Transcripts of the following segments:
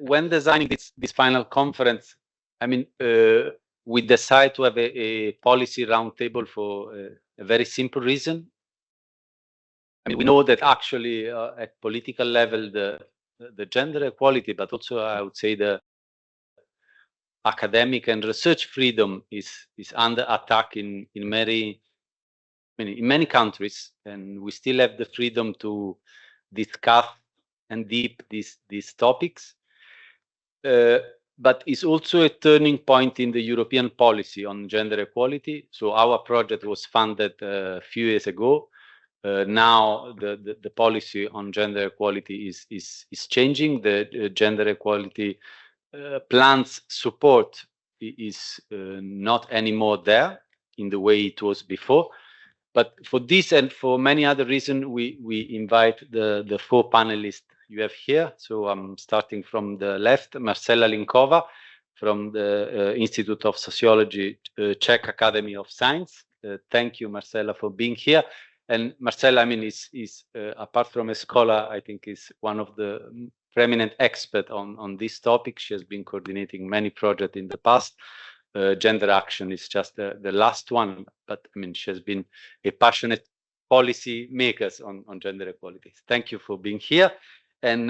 when designing this final conference, I mean, we decided to have a policy roundtable for a very simple reason. I mean, we know that actually at political level, the gender equality, but also I would say the academic and research freedom is under attack in many countries, and we still have the freedom to discuss and deep these topics. But it's also a turning point in the European policy on gender equality. So our project was funded a few years ago. Now the policy on gender equality is changing. The gender equality plans support is not anymore there in the way it was before. But for this and for many other reasons, we invite the four panelists you have here. So I'm starting from the left, Marcela Linkova from the Institute of Sociology, Czech Academy of Science. Thank you, Marcela, for being here. And Marcela, I mean, is apart from a scholar, I think is one of the preeminent experts on this topic. She has been coordinating many projects in the past. Gender Action is just the last one, but I mean, she has been a passionate policy maker on gender equality. Thank you for being here. And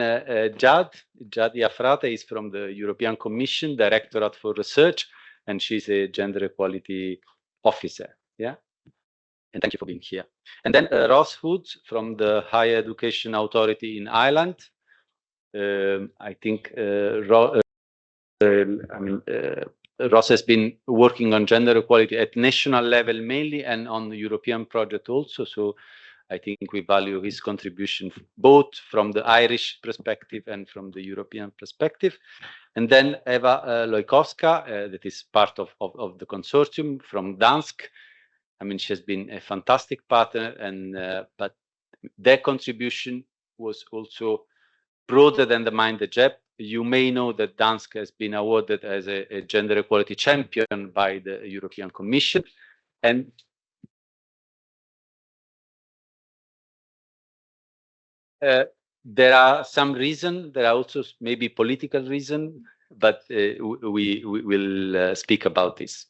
Jad Iafrate is from the European Commission, Directorate for Research, and she's a gender equality officer. Yeah. And thank you for being here. And then Ross Hood from the Higher Education Authority in Ireland. I think Ross has been working on gender equality at national level mainly and on the European project also. So I think we value his contribution both from the Irish perspective and from the European perspective. And then Eva Lojkowska, that is part of the consortium from Dansk. I mean, she has been a fantastic partner, and but their contribution was also broader than the MINDtheGEP. You may know that Dansk has been awarded as a gender equality champion by the European Commission. And there are some reasons, there are also maybe political reasons, but we will speak about this.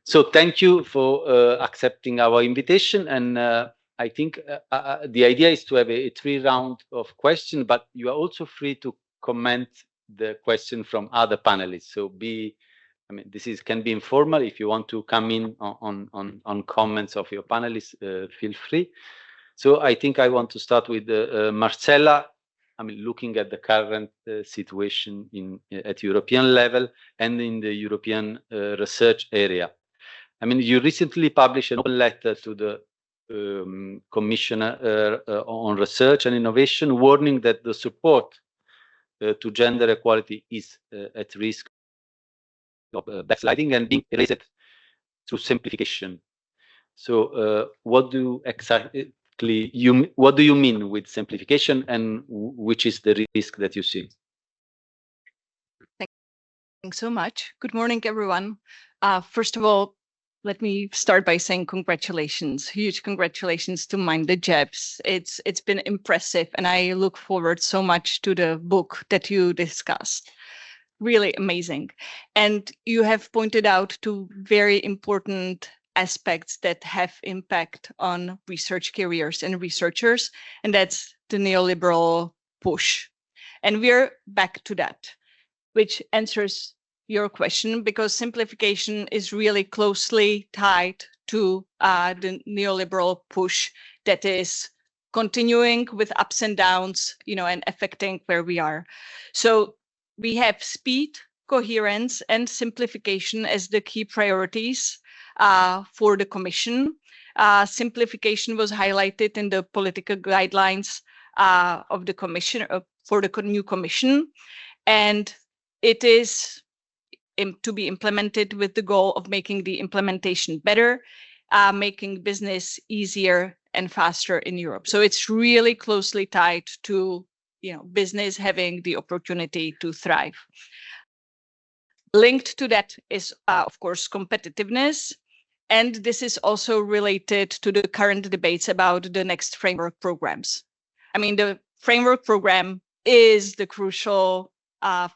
So thank you for accepting our invitation. And I think the idea is to have a 3 round of questions, but you are also free to comment the question from other panelists. So I mean, this can be informal. If you want to come in on comments of your panelists, feel free. So I think I want to start with Marcela. I mean, looking at the current situation at European level and in the European research area. I mean, you recently published an open letter to the Commissioner on Research and Innovation, warning that the support to gender equality is at risk of backsliding and being erased through simplification. So, what do you mean with simplification, and which is the risk that you see? Thanks so much. Good morning, everyone. First of all, let me start by saying congratulations, huge congratulations to MINDtheGEPs. It's been impressive, and I look forward so much to the book that you discussed. Really amazing. And you have pointed out two very important aspects that have impact on research careers and researchers, and that's the neoliberal push. And we're back to that, which answers your question, because simplification is really closely tied to the neoliberal push that is continuing with ups and downs, and affecting where we are. So we have speed, coherence, and simplification as the key priorities for the Commission. Simplification was highlighted in the political guidelines of the Commission for the new Commission, and it is to be implemented with the goal of making the implementation better, making business easier and faster in Europe. So it's really closely tied to business having the opportunity to thrive. Linked to that is, of course, competitiveness. And this is also related to the current debates about the next framework programs. I mean, the framework program is the crucial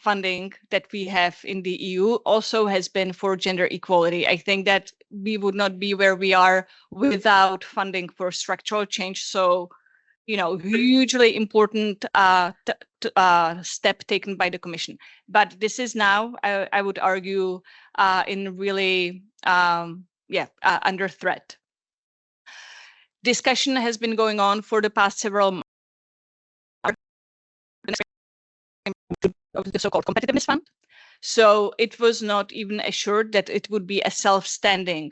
funding that we have in the EU also has been for gender equality. I think that we would not be where we are without funding for structural change. So, hugely important step taken by the Commission. But this is now, I would argue, in really, under threat. Discussion has been going on for the past several months of the so-called competitiveness fund. So it was not even assured that it would be a self-standing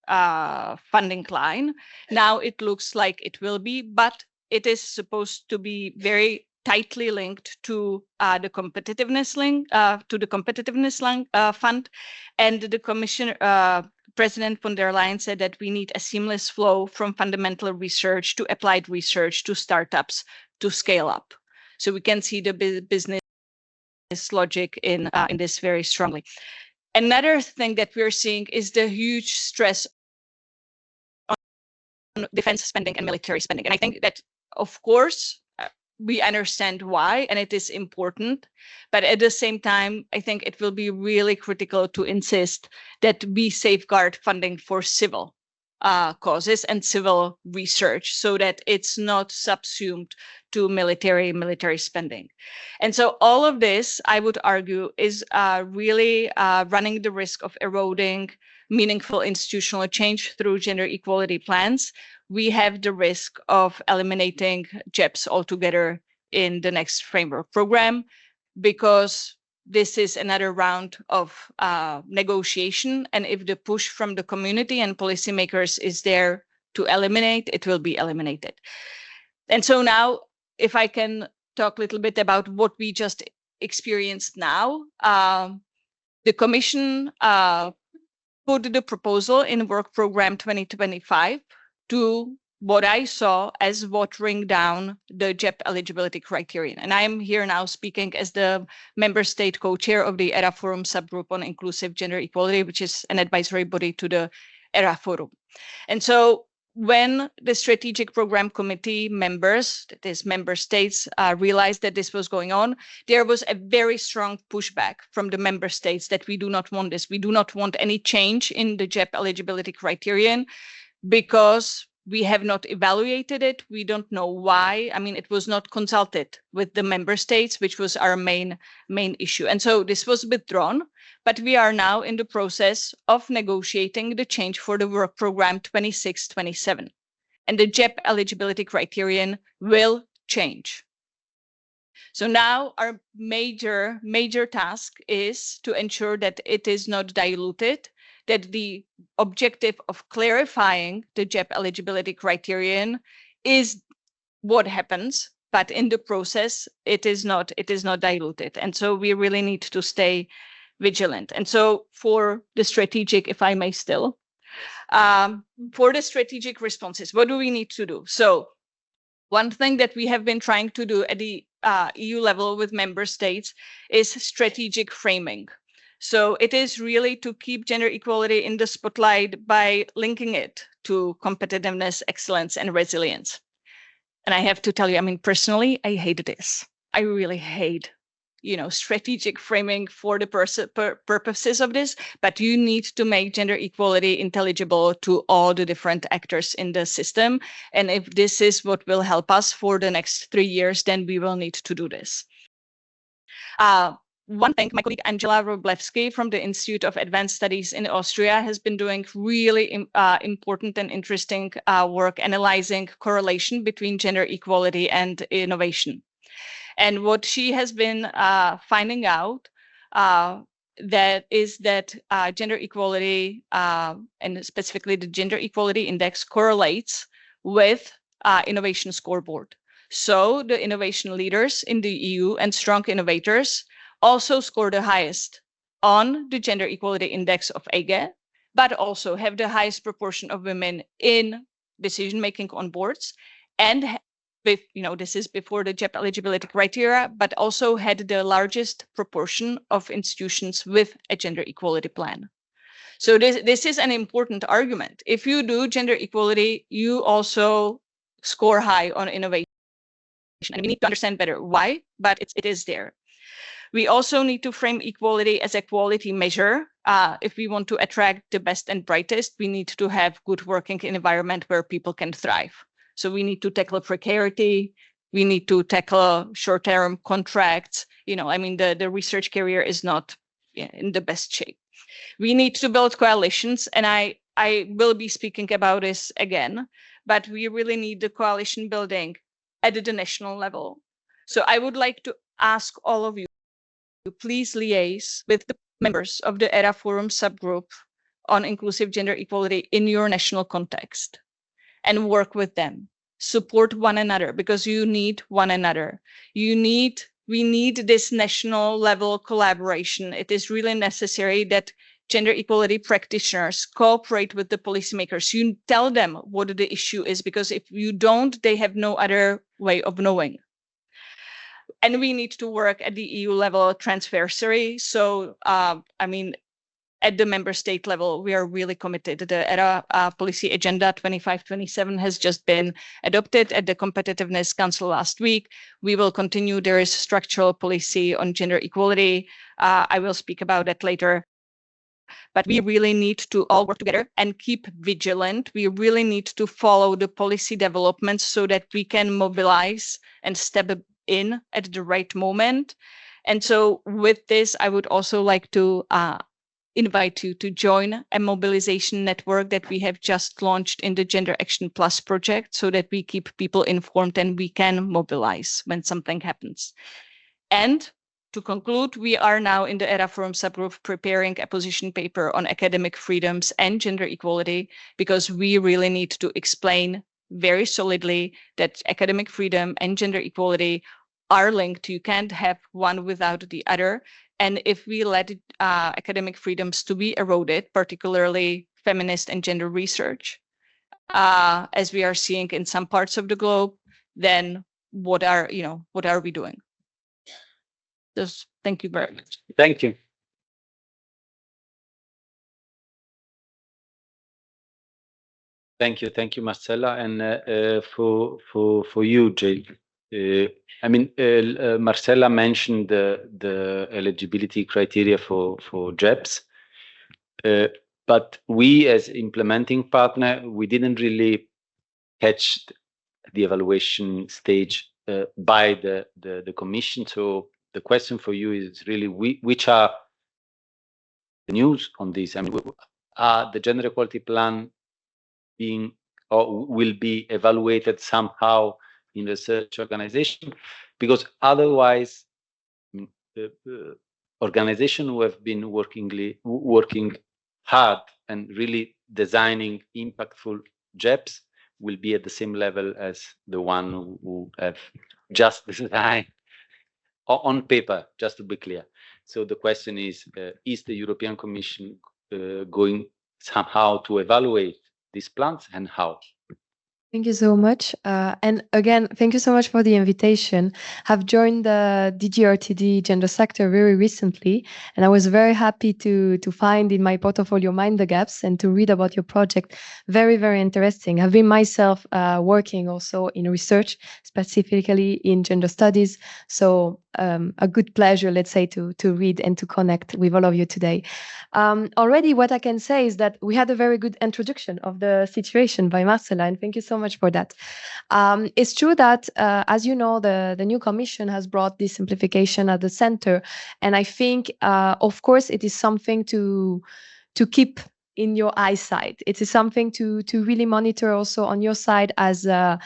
funding line. Now it looks like it will be, but it is supposed to be very tightly linked to the competitiveness fund, and the Commission President von der Leyen said that we need a seamless flow from fundamental research to applied research to startups to scale up. So we can see the business logic in this very strongly. Another thing that we're seeing is the huge stress on defense spending and military spending. And I think that, of course, we understand why, and it is important. But at the same time, I think it will be really critical to insist that we safeguard funding for civil causes and civil research so that it's not subsumed to military spending. And so all of this, I would argue, is really running the risk of eroding meaningful institutional change through gender equality plans. We have the risk of eliminating GEPs altogether in the next framework program, because this is another round of negotiation. And if the push from the community and policymakers is there to eliminate, it will be eliminated. And so now, if I can talk a little bit about what we just experienced now, the Commission put the proposal in Work Program 2025 to what I saw as watering down the GEP eligibility criterion. And I am here now speaking as the member state co-chair of the ERA Forum subgroup on inclusive gender equality, which is an advisory body to the ERA Forum. And so when the strategic program committee members, that is member states, realized that this was going on, there was a very strong pushback from the member states that we do not want this. We do not want any change in the GEP eligibility criterion because we have not evaluated it. We don't know why. I mean, it was not consulted with the member states, which was our main issue. And so this was withdrawn, but we are now in the process of negotiating the change for the work program 26-27. And the GEP eligibility criterion will change. So now our major task is to ensure that it is not diluted, that the objective of clarifying the GEP eligibility criterion is what happens, but in the process, it is not diluted. And so we really need to stay vigilant. And so for the strategic, if I may still, for the strategic responses, what do we need to do? So one thing that we have been trying to do at the EU level with member states is strategic framing. So it is really to keep gender equality in the spotlight by linking it to competitiveness, excellence, and resilience. And I have to tell you, I mean, personally, I hate this. I really hate, strategic framing for the purposes of this, but you need to make gender equality intelligible to all the different actors in the system. And if this is what will help us for the next 3 years, then we will need to do this. One thing, my colleague Angela Wroblewski from the Institute of Advanced Studies in Austria has been doing really important and interesting work analyzing correlation between gender equality and innovation. And what she has been finding out that gender equality and specifically the Gender Equality Index correlates with innovation scoreboard. So the innovation leaders in the EU and strong innovators also score the highest on the Gender Equality Index of EGE, but also have the highest proportion of women in decision-making on boards. And, this is before the GEP eligibility criteria, but also had the largest proportion of institutions with a gender equality plan. So this is an important argument. If you do gender equality, you also score high on innovation. And we need to understand better why, but it is there. We also need to frame equality as a quality measure. If we want to attract the best and brightest, we need to have good working environment where people can thrive. So we need to tackle precarity. We need to tackle short-term contracts. I mean, the research career is not in the best shape. We need to build coalitions, and I will be speaking about this again, but we really need the coalition building at the national level. So I would like to ask all of you to please liaise with the members of the ERA Forum subgroup on inclusive gender equality in your national context and work with them. Support one another because you need one another. We need this national level collaboration. It is really necessary that gender equality practitioners cooperate with the policymakers. You tell them what the issue is, because if you don't, they have no other way of knowing. And we need to work at the EU level transversely. So, I mean, at the member state level, we are really committed. The ERA policy agenda 25-27 has just been adopted at the Competitiveness Council last week. We will continue. There is structural policy on gender equality. I will speak about that later. But we really need to all work together and keep vigilant. We really need to follow the policy developments so that we can mobilize and step in at the right moment. And so with this, I would also like to invite you to join a mobilization network that we have just launched in the Gender Action Plus project so that we keep people informed and we can mobilize when something happens. And to conclude, we are now in the ERA Forum subgroup preparing a position paper on academic freedoms and gender equality, because we really need to explain very solidly that academic freedom and gender equality are linked. You can't have one without the other. And if we let academic freedoms to be eroded, particularly feminist and gender research, as we are seeing in some parts of the globe, then what are we doing? Just thank you very much. Thank you. Thank you, Marcella, and for you, Jay. I mean, Marcella mentioned the eligibility criteria for GEPs, but we, as implementing partner, we didn't really catch the evaluation stage by the Commission. So the question for you is really, which are the news on this? I mean, are the gender equality plan being or will be evaluated somehow in research organization? Because otherwise, the organization who have been working hard and really designing impactful GEPs will be at the same level as the one who have just designed on paper, just to be clear. So the question is the European Commission going somehow to evaluate these plans, and how? Thank you so much. And again, thank you so much for the invitation. I've joined the DGRTD gender sector very recently, and I was very happy to find in my portfolio Mind the Gaps and to read about your project. Very, very interesting. I've been myself working also in research, specifically in gender studies. So a good pleasure, let's say, to read and to connect with all of you today. Already what I can say is that we had a very good introduction of the situation by Marcella, and thank you so much for that. It's true that, as you know, the new Commission has brought this simplification at the center, and I think, of course, it is something to keep in your eyesight. It is something to really monitor also on your side as a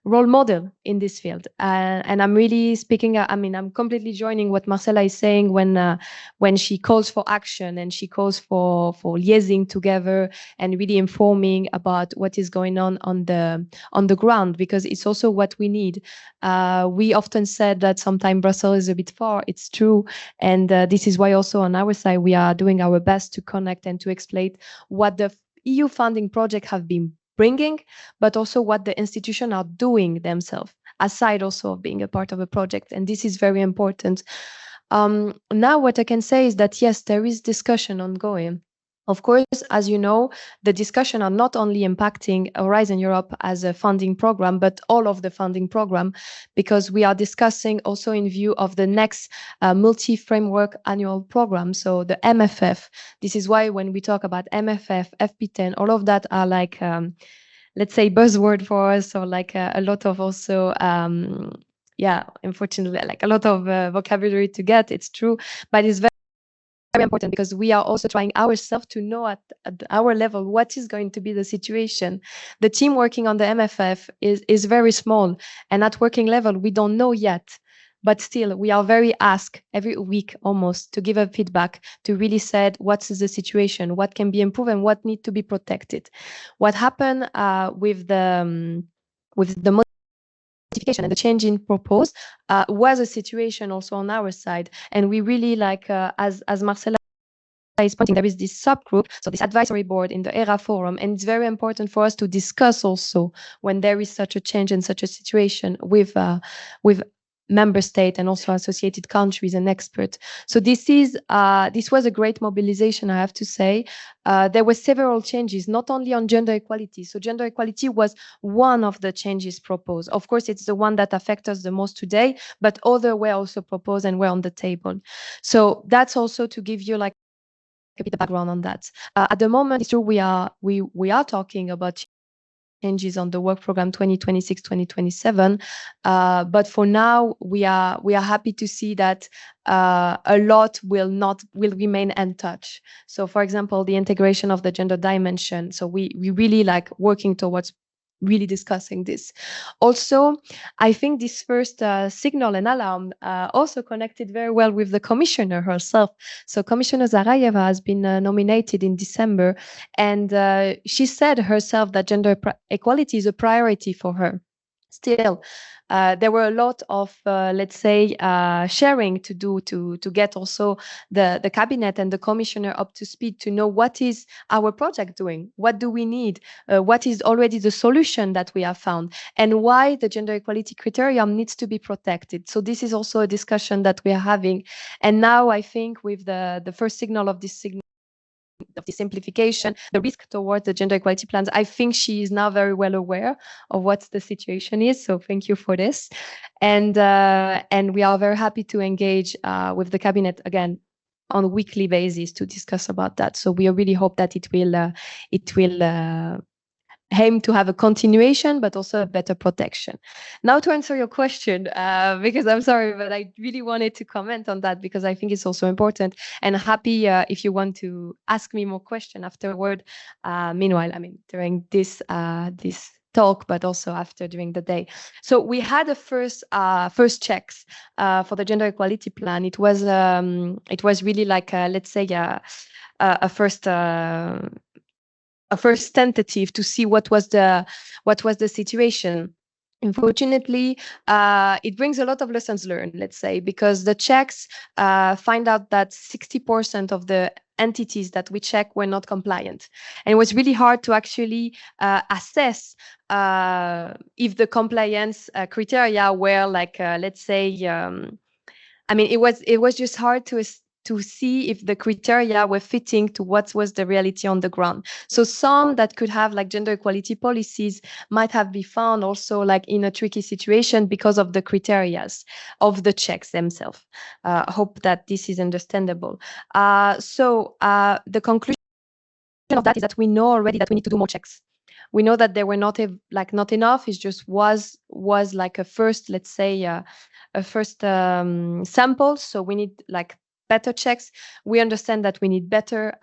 role model in this field. And I'm really speaking, I mean, I'm completely joining what Marcella is saying when she calls for action and she calls for liaising together and really informing about what is going on the ground, because it's also what we need. We often said that sometimes Brussels is a bit far. It's true. And this is why also on our side, we are doing our best to connect and to explain what the EU funding project have been bringing, but also what the institutions are doing themselves, aside also of being a part of a project. And this is very important. Now, what I can say is that, yes, there is discussion ongoing. Of course, as you know, the discussion are not only impacting Horizon Europe as a funding program, but all of the funding program, because we are discussing also in view of the next multi-framework annual program, so the MFF. This is why when we talk about MFF, FP10, all of that are like, let's say, buzzword for us, or like a lot of also, yeah, unfortunately, like a lot of vocabulary to get, it's true, but it's very important because we are also trying ourselves to know at our level what is going to be the situation. The team working on the MFF is very small, and at working level we don't know yet, but still we are very asked every week almost to give a feedback, to really say what's the situation, what can be improved, and what need to be protected. What happened with the modification and the change in propose was a situation also on our side, and we really like as Marcela is pointing, there is this subgroup, so this advisory board in the ERA forum, and it's very important for us to discuss also when there is such a change and such a situation with member state and also associated countries and experts. So this was a great mobilization, I have to say. There were several changes, not only on gender equality. So gender equality was one of the changes proposed. Of course, it's the one that affects us the most today, but other were also proposed and were on the table. So that's also to give you like a bit of background on that. At the moment, it's true we are talking about changes on the work program 2026-2027, but for now we are happy to see that a lot will remain untouched. So, for example, the integration of the gender dimension. So we really like working towards really discussing this. Also, I think this first signal and alarm also connected very well with the commissioner herself. So Commissioner Zarayeva has been nominated in December, and she said herself that gender equality is a priority for her. Still, there were a lot of, let's say, sharing to do to get also the cabinet and the commissioner up to speed to know what is our project doing, what do we need, what is already the solution that we have found, and why the gender equality criterion needs to be protected. So this is also a discussion that we are having. And now I think with the first signal of this simplification, the risk towards the gender equality plans, I think she is now very well aware of what the situation is. So thank you for this. And we are very happy to engage with the cabinet again on a weekly basis to discuss about that. So we really hope that it will aim to have a continuation, but also a better protection. Now to answer your question, because I'm sorry, but I really wanted to comment on that because I think it's also important, and happy if you want to ask me more questions afterward. Meanwhile, I mean, during this talk, but also after during the day. So we had a first checks for the gender equality plan. It was really like let's say a first tentative to see what was the situation. Unfortunately, it brings a lot of lessons learned, let's say, because the checks find out that 60% of the entities that we check were not compliant. And it was really hard to actually assess if the compliance criteria were like, let's say, I mean, it was just hard to see if the criteria were fitting to what was the reality on the ground. So some that could have like gender equality policies might have been found also like in a tricky situation because of the criterias of the checks themselves. Hope that this is understandable. So the conclusion of that is that we know already that we need to do more checks. We know that they were not enough. It just was like a first, let's say, a first sample. So we need like better checks. We understand that we need better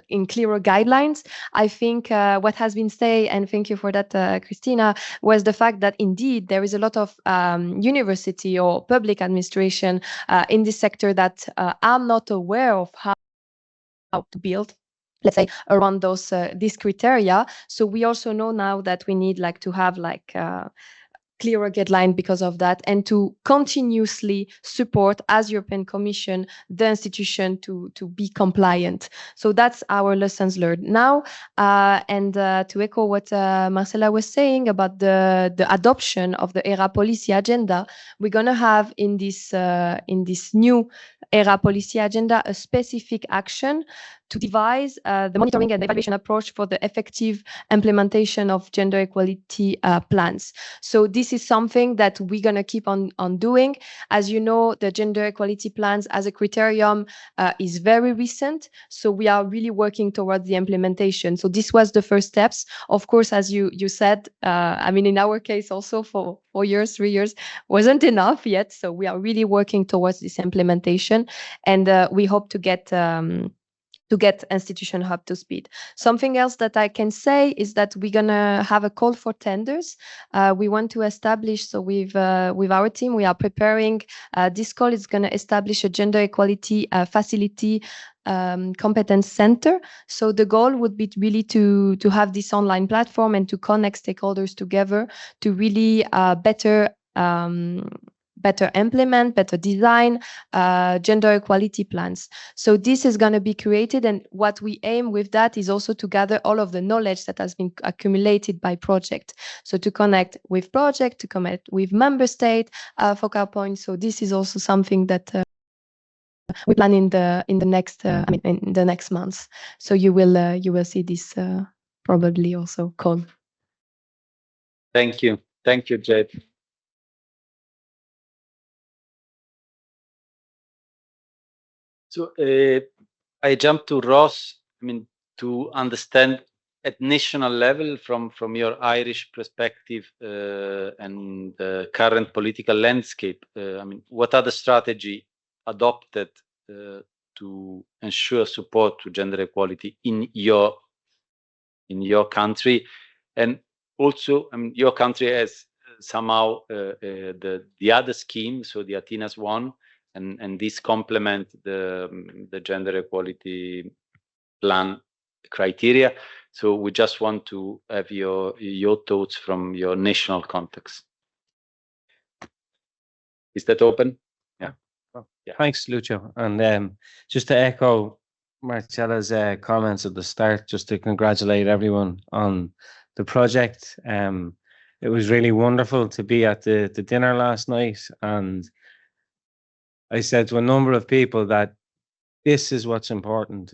in clearer guidelines. I think what has been said, and thank you for that, Christina, was the fact that indeed there is a lot of university or public administration in this sector that are not aware of how to build, let's say, around these criteria. So we also know now that we need like to have like clearer guideline because of that, and to continuously support as European Commission the institution to be compliant. So that's our lessons learned now. And to echo what Marcela was saying about the adoption of the ERA policy agenda, we're gonna have in this new ERA policy agenda a specific action to devise the monitoring and evaluation approach for the effective implementation of gender equality plans. So this is something that we're going to keep on doing. As you know, the gender equality plans as a criterion is very recent. So we are really working towards the implementation. So this was the first steps. Of course, as you said, I mean, in our case also for 4 years, 3 years wasn't enough yet. So we are really working towards this implementation, and we hope to get Institution Hub to speed. Something else that I can say is that we're gonna have a call for tenders. We want to establish, so with our team, we are preparing. This call is gonna establish a gender equality facility competence center. So the goal would be really to have this online platform and to connect stakeholders together to really better implement, better design gender equality plans. So this is going to be created, and what we aim with that is also to gather all of the knowledge that has been accumulated by project. So to connect with project, to connect with member state focal points. So this is also something that we plan in the next in the next months. So you will see this probably also called. Thank you, Jade. So I jump to Ross. I mean, to understand at national level from your Irish perspective and the current political landscape. I mean, what are the strategy adopted to ensure support to gender equality in your country, and also, I mean, your country has somehow the other scheme, so the Athena's one. And this complement the gender equality plan criteria. So we just want to have your thoughts from your national context. Is that open? Yeah. Well, yeah. Thanks, Lucio. And just to echo Marcella's comments at the start, just to congratulate everyone on the project. It was really wonderful to be at the dinner last night, and I said to a number of people that this is what's important.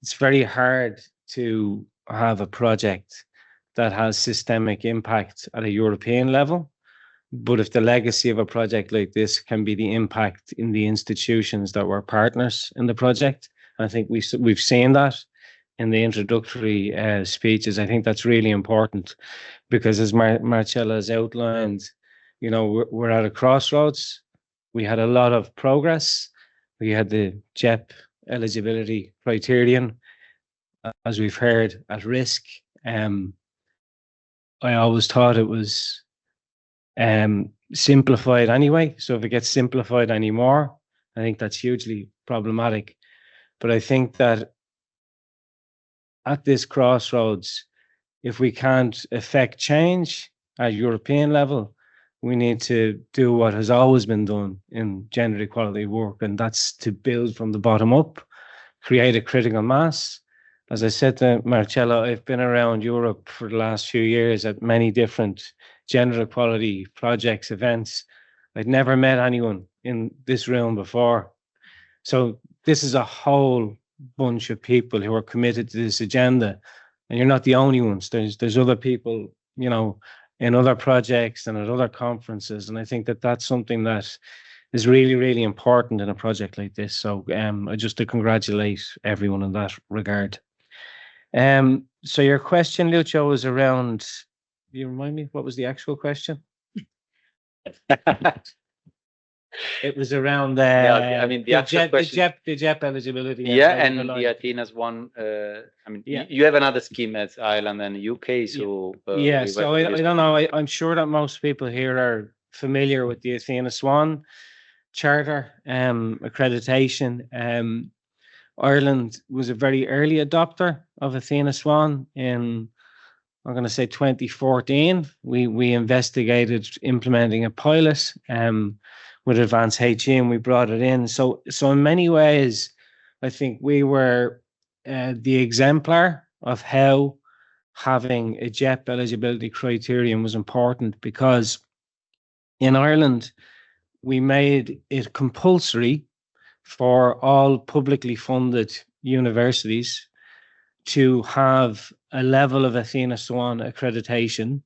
It's very hard to have a project that has systemic impact at a European level. But if the legacy of a project like this can be the impact in the institutions that were partners in the project, I think we've seen that in the introductory speeches. I think that's really important because, as Marcella has outlined, you know, we're at a crossroads. We had a lot of progress. We had the GEP eligibility criterion, as we've heard, at risk. I always thought it was simplified anyway. So if it gets simplified anymore, I think that's hugely problematic. But I think that at this crossroads, if we can't effect change at European level, we need to do what has always been done in gender equality work, and that's to build from the bottom up, create a critical mass. As I said to Marcella, I've been around Europe for the last few years at many different gender equality projects, events. I'd never met anyone in this room before. So this is a whole bunch of people who are committed to this agenda, and you're not the only ones. There's other people, you know, in other projects and at other conferences. And I think that that's something that is really, really important in a project like this. So just to congratulate everyone in that regard. So your question, Lucio, was around, you remind me, what was the actual question? It was around I mean, the actual question, the GEP eligibility. Yeah, and the Athena's one. I mean, you have another scheme as Ireland and UK. So so I don't know. I'm sure that most people here are familiar with the Athena Swan Charter accreditation. Ireland was a very early adopter of Athena Swan in, I'm going to say 2014. We investigated implementing a pilot with Advanced HE, and we brought it in. So in many ways, I think we were the exemplar of how having a GEP eligibility criterion was important, because in Ireland, we made it compulsory for all publicly funded universities to have a level of Athena Swan accreditation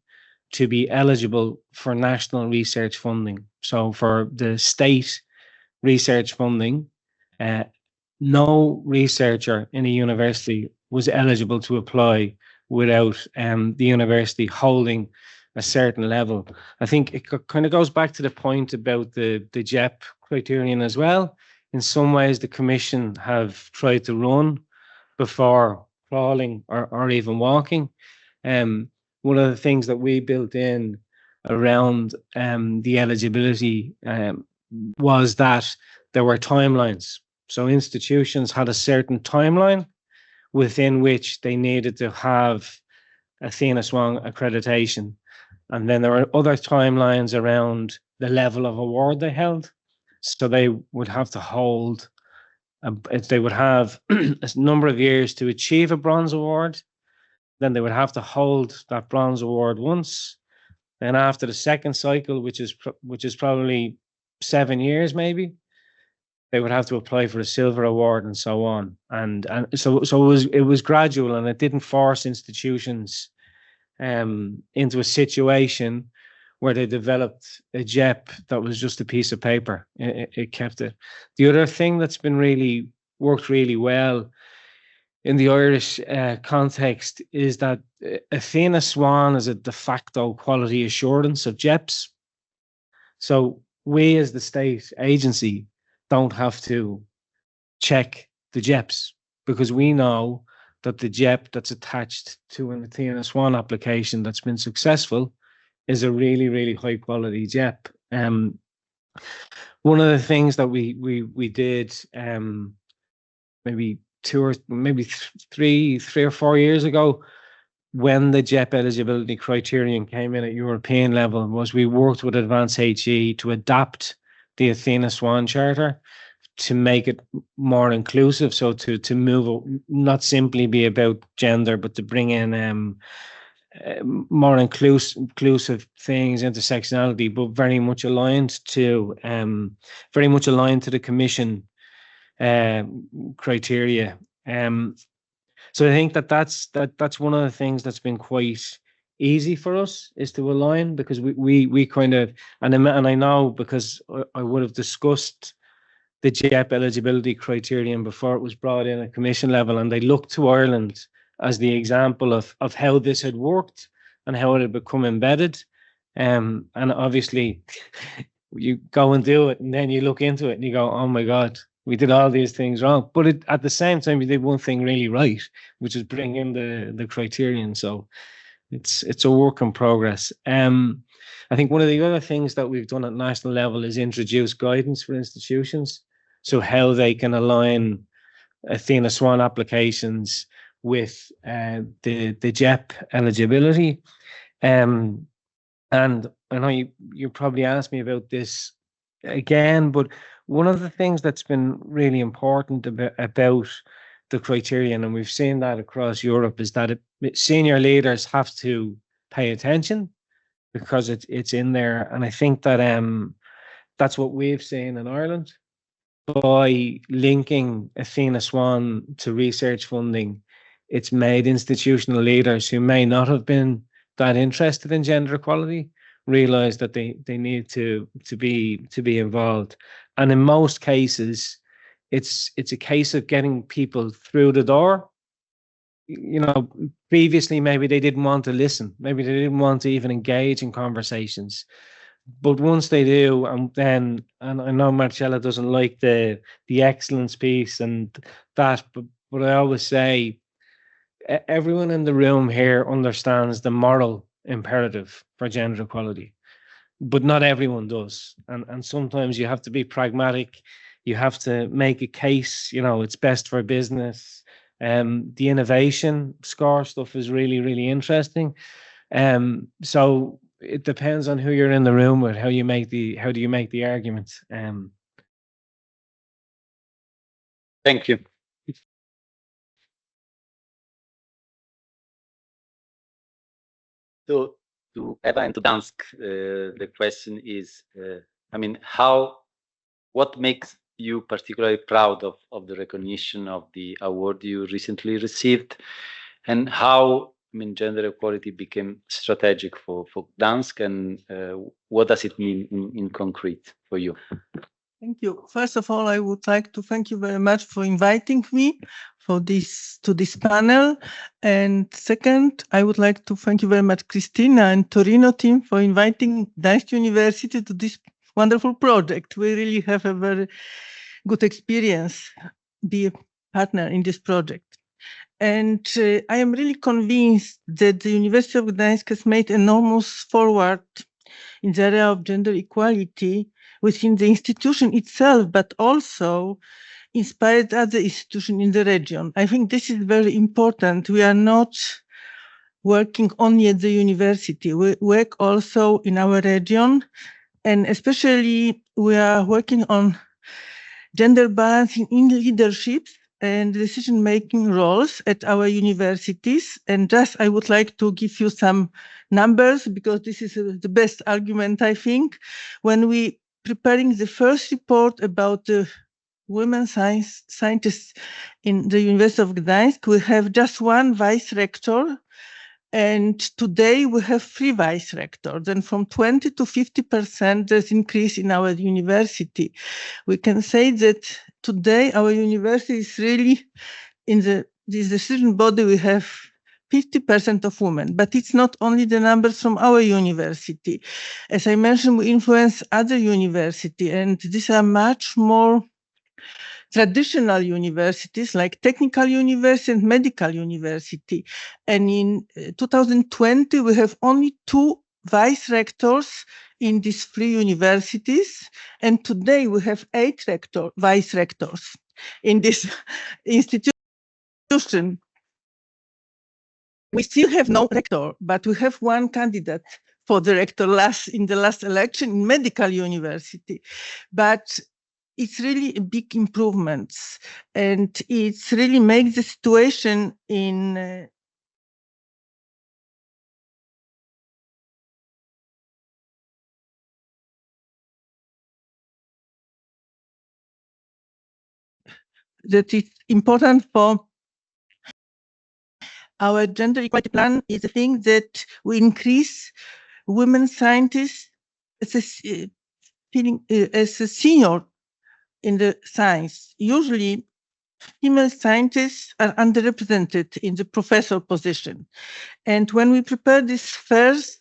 to be eligible for national research funding. So for the state research funding, no researcher in a university was eligible to apply without the university holding a certain level. I think it kind of goes back to the point about the GEP criterion as well. In some ways, the Commission have tried to run before crawling or even walking. One of the things that we built in around the eligibility was that there were timelines. So institutions had a certain timeline within which they needed to have Athena Swan accreditation. And then there were other timelines around the level of award they held. So they would have to hold, they would have a number of years to achieve a bronze award. Then they would have to hold that bronze award once. Then after the second cycle, which is probably 7 years maybe, they would have to apply for a silver award and so on. And so it was gradual, and it didn't force institutions into a situation where they developed a GEP that was just a piece of paper. It kept it. The other thing that's been worked really well in the Irish context is that Athena Swan is a de facto quality assurance of GEPs. So we as the state agency don't have to check the GEPs, because we know that the GEP that's attached to an Athena Swan application that's been successful is a really, really high quality GEP. One of the things that we did maybe three or 4 years ago, when the GEP eligibility criterion came in at European level, was we worked with Advance HE to adapt the Athena Swan Charter to make it more inclusive. So to move, not simply be about gender, but to bring in more inclusive things, intersectionality, but very much aligned to the Commission criteria. So I think that's one of the things that's been quite easy for us, is to align, because we kind of, and I know, because I would have discussed the GEP eligibility criterion before it was brought in at Commission level, and they looked to Ireland as the example of how this had worked and how it had become embedded. And obviously you go and do it, and then you look into it and you go, oh my God, we did all these things wrong. But at the same time, we did one thing really right, which is bring in the criterion. So it's a work in progress. I think one of the other things that we've done at national level is introduce guidance for institutions, so how they can align Athena Swan applications with the GEP eligibility. And I know you probably asked me about this again, but one of the things that's been really important about the criterion, and we've seen that across Europe, is that senior leaders have to pay attention, because it's in there. And I think that that's what we've seen in Ireland. By linking Athena Swan to research funding, it's made institutional leaders who may not have been that interested in gender equality realize that they need to be involved. And in most cases, it's a case of getting people through the door. You know, previously maybe they didn't want to listen, maybe they didn't want to even engage in conversations. But once they do, and I know Marcella doesn't like the excellence piece and that, but I always say everyone in the room here understands the moral imperative for gender equality, but not everyone does. And sometimes you have to be pragmatic. You have to make a case, you know, it's best for business. The innovation score stuff is really, really interesting. So it depends on who you're in the room with, how do you make the argument. Thank you. So to Eva and to Dansk, the question is, I mean, what makes you particularly proud of the recognition of the award you recently received, and how gender equality became strategic for Gdansk, and what does it mean in concrete for you? Thank you. First of all, I would like to thank you very much for inviting me to this panel. And second, I would like to thank you very much, Christina and Torino team, for inviting Gdańsk University to this wonderful project. We really have a very good experience, be a partner in this project. And I am really convinced that the University of Gdańsk has made enormous forward in the area of gender equality within the institution itself, but also inspired other institutions in the region. I think this is very important. We are not working only at the university. We work also in our region, and especially we are working on gender balancing in leadership and decision-making roles at our universities. And just I would like to give you some numbers, because this is the best argument, I think. When we preparing the first report about the women scientists in the University of Gdańsk, we have just one vice rector, and today we have 3 vice rectors. And from 20 to 50% there's increase in our university. We can say that today our university is really in this decision body, we have 50% of women, but it's not only the numbers from our university. As I mentioned, we influence other universities, and these are much more traditional universities like technical university and medical university. And in 2020, we have only 2 vice rectors in these 3 universities. And today we have 8 vice rectors in this institution. We still have no rector, but we have 1 candidate for the rector in the last election in medical university. But it's really a big improvements, and it's really makes the situation in that it's important for our gender equality plan is the thing that we increase women scientists as a senior in the science. Usually, female scientists are underrepresented in the professor position. And when we prepared this first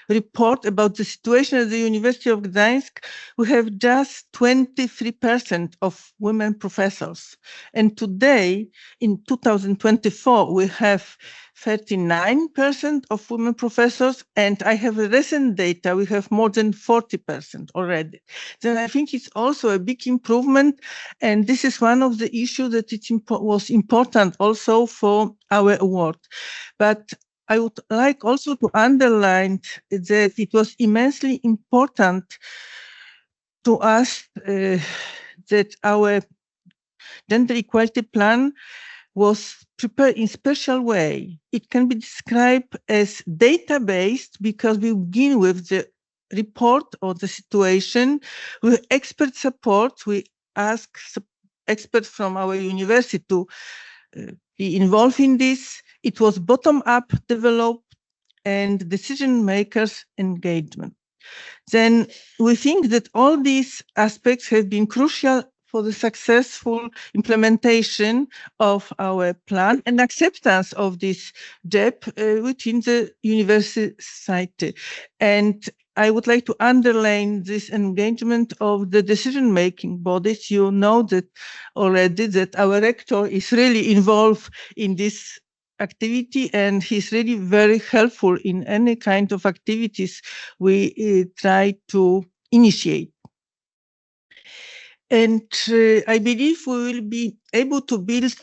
report about the situation at the University of Gdańsk, we have just 23% of women professors. And today, in 2024, we have 39% of women professors, and I have a recent data, we have more than 40% already. Then I think it's also a big improvement, and this is one of the issues that was important also for our award. But I would like also to underline that it was immensely important to us that our gender equality plan was prepared in a special way. It can be described as data-based because we begin with the report or the situation with expert support. We ask experts from our university to be involved in this. It was bottom-up developed and decision makers engagement. Then we think that all these aspects have been crucial for the successful implementation of our plan and acceptance of this GEP within the university. And I would like to underline this engagement of the decision-making bodies. You know that already that our rector is really involved in this activity, and he's really very helpful in any kind of activities we try to initiate. And I believe we will be able to build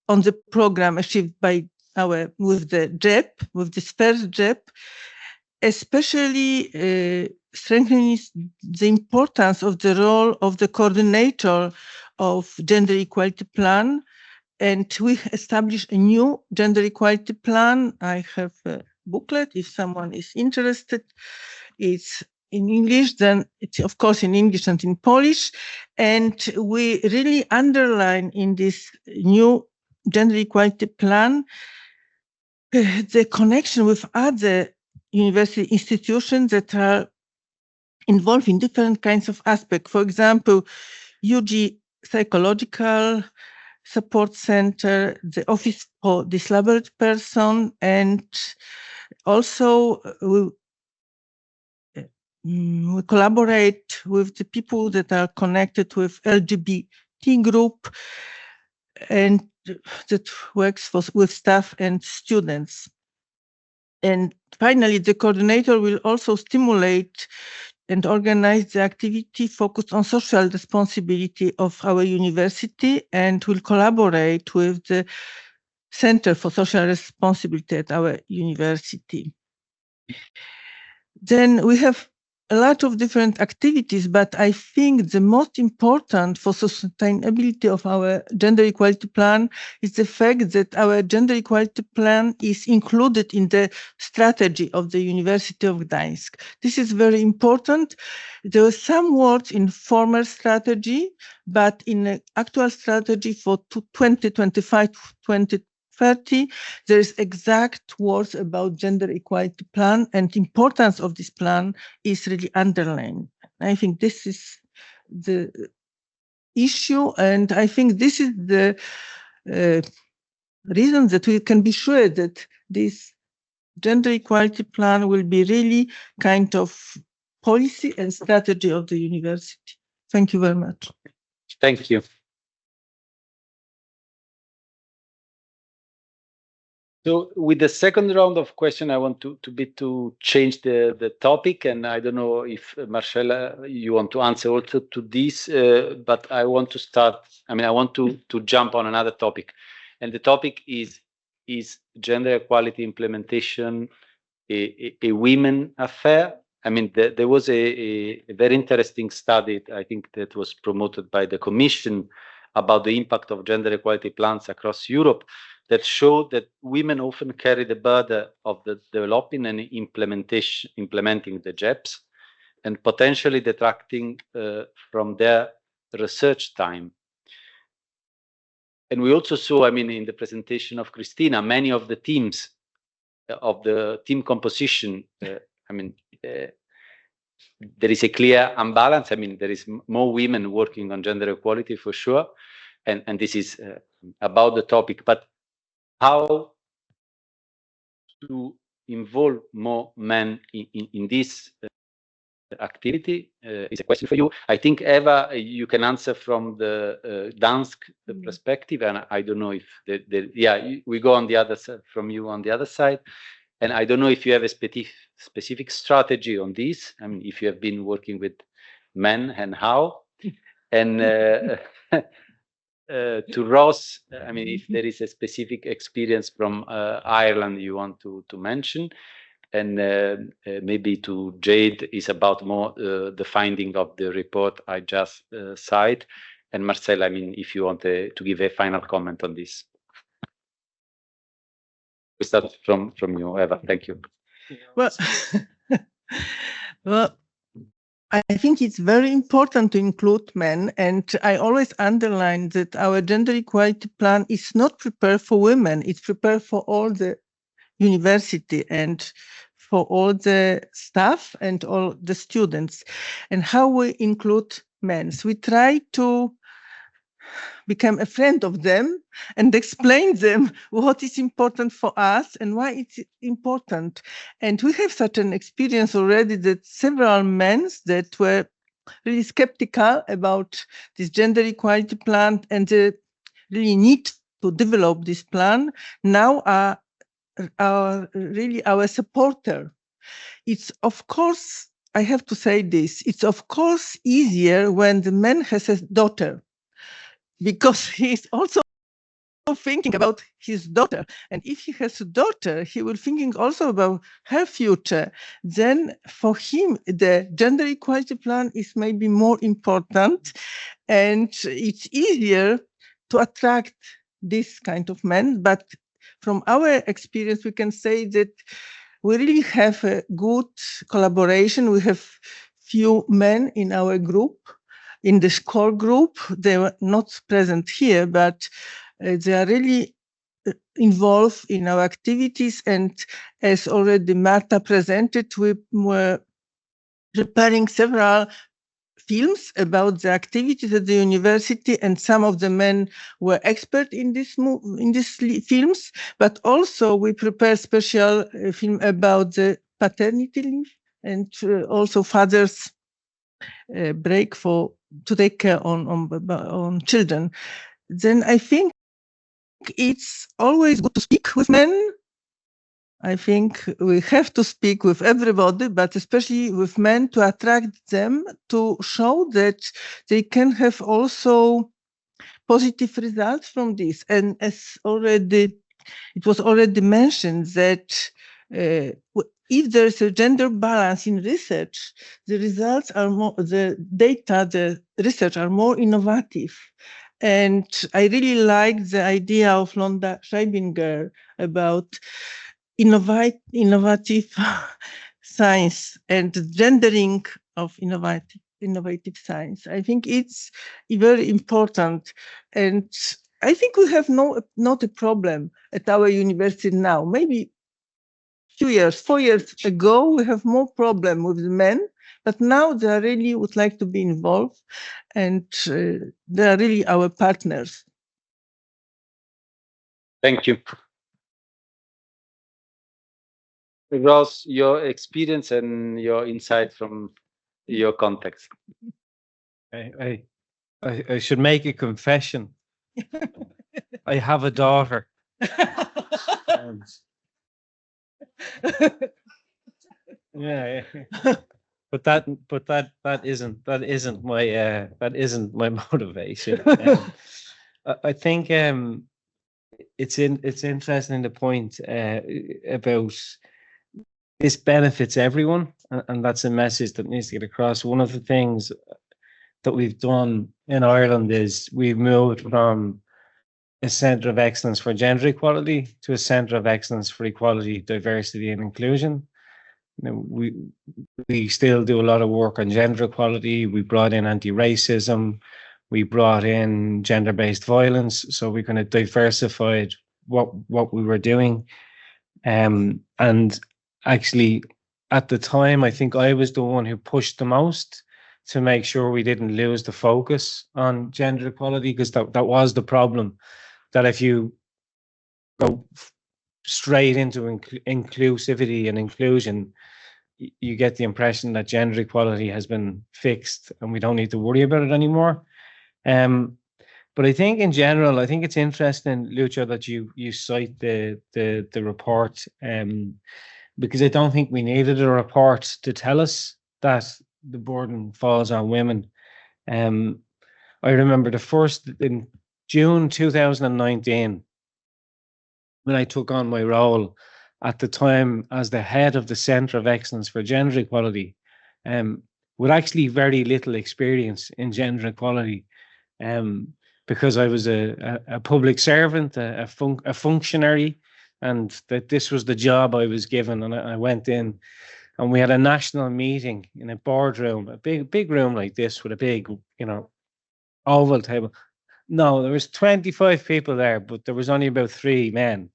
on the program achieved by with the GEP, with this first GEP, especially strengthening the importance of the role of the coordinator of gender equality plan. And we established a new gender equality plan. I have a booklet if someone is interested. It's in English, then it's of course in English and in Polish. And we really underline in this new gender equality plan the connection with other university institutions that are involved in different kinds of aspects. For example, UG Psychological Support Center, the Office for Disabled Person, and also we collaborate with the people that are connected with LGBT group and that works with staff and students. And finally, the coordinator will also stimulate and organize the activity focused on social responsibility of our university and will collaborate with the Center for Social Responsibility at our university. Then we have a lot of different activities, but I think the most important for sustainability of our gender equality plan is the fact that our gender equality plan is included in the strategy of the University of Gdańsk. This is very important. There were some words in former strategy, but in the actual strategy for 2025-2030, there is exact words about gender equality plan, and importance of this plan is really underlined. I think this is the issue, and I think this is the reason that we can be sure that this gender equality plan will be really kind of policy and strategy of the university. Thank you very much. Thank you. So with the second round of question, I want to change the topic, and I don't know if Marcella, you want to answer also to this, but I want to start. I mean, I want to jump on another topic, and the topic is gender equality implementation a women affair? I mean, there was a very interesting study, I think, that was promoted by the Commission about the impact of gender equality plans across Europe, that showed that women often carry the burden of the developing and implementing the GEPs, and potentially detracting from their research time. And we also saw, I mean, in the presentation of Christina, many of the teams of the team composition, I mean, there is a clear imbalance. I mean, there is more women working on gender equality for sure, and this is about the topic. But how to involve more men in this activity is a question for you. I think, Eva, you can answer from the Dansk perspective, and I don't know if we go on the other side, from you on the other side, and I don't know if you have a specific strategy on this. I mean, if you have been working with men and how, and to Ross, I mean, if there is a specific experience from Ireland you want to mention, and maybe to Jade is about more the finding of the report I just cited, and Marcel, I mean, if you want to give a final comment on this. We start from you, Eva. Thank you. Well, well, I think it's very important to include men, and I always underline that our gender equality plan is not prepared for women. It's prepared for all the university and for all the staff and all the students. And how we include men. So we try to become a friend of them and explain them what is important for us and why it's important. And we have such an experience already that several men that were really skeptical about this gender equality plan and the really need to develop this plan now are really our supporter. It's, of course, I have to say this, it's of course easier when the man has a daughter, because he's also thinking about his daughter. And if he has a daughter, he will thinking also about her future. Then for him, the gender equality plan is maybe more important, and it's easier to attract this kind of men. But from our experience, we can say that we really have a good collaboration. We have few men in our group, in the core group. They were not present here, but they are really involved in our activities. And as already Marta presented, we were preparing several films about the activities at the university, and some of the men were expert in these films. But also we prepare special film about the paternity leave and also fathers break to take care on children. Then I think it's always good to speak with men. I think we have to speak with everybody, but especially with men, to attract them, to show that they can have also positive results from this. And as it was already mentioned that if there's a gender balance in research, the results are more, the data, the research are more innovative. And I really like the idea of Londa Schreibinger about innovative science and gendering of innovative science. I think it's very important. And I think we have not a problem at our university now. Maybe 4 years ago, we have more problem with the men, but now they really would like to be involved, and they are really our partners. Thank you. Ross, your experience and your insight from your context. I should make a confession. I have a daughter. Yeah. But that isn't my motivation. I think it's interesting the point about this benefits everyone, and that's a message that needs to get across. One of the things that we've done in Ireland is we've moved from a centre of excellence for gender equality to a centre of excellence for equality, diversity, and inclusion. You know, we still do a lot of work on gender equality. We brought in anti-racism. We brought in gender-based violence. So we kind of diversified what we were doing. And actually, at the time, I think I was the one who pushed the most to make sure we didn't lose the focus on gender equality, because that was the problem. That if you go straight into inclusivity and inclusion, you get the impression that gender equality has been fixed and we don't need to worry about it anymore. But I think in general, I think it's interesting, Lucia, that you cite the report, because I don't think we needed a report to tell us that the burden falls on women. I remember in June 2019, when I took on my role at the time as the head of the Centre of Excellence for Gender Equality, with actually very little experience in gender equality, because I was a public servant, a functionary, and that this was the job I was given. And I went in, and we had a national meeting in a boardroom, a big room like this with a big, oval table. No, there was 25 people there, but there was only about 3 men.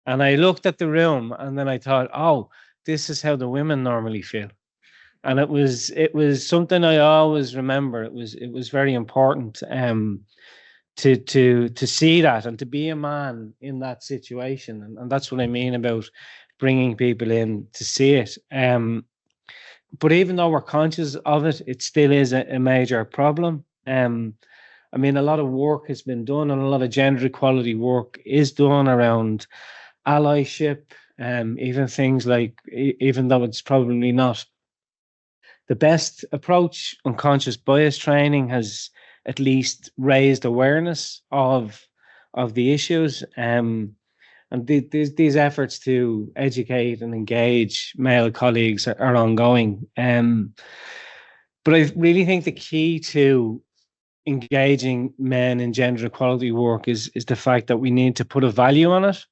And I looked at the room, and then I thought, oh, this is how the women normally feel. And it was something I always remember. It was very important to see that and to be a man in that situation. And that's what I mean about bringing people in to see it. But even though we're conscious of it, it still is a major problem. I mean, a lot of work has been done, and a lot of gender equality work is done around allyship, even things like, even though it's probably not the best approach, unconscious bias training has at least raised awareness of the issues. And these efforts to educate and engage male colleagues are ongoing. But I really think the key to engaging men in gender equality work is the fact that we need to put a value on it.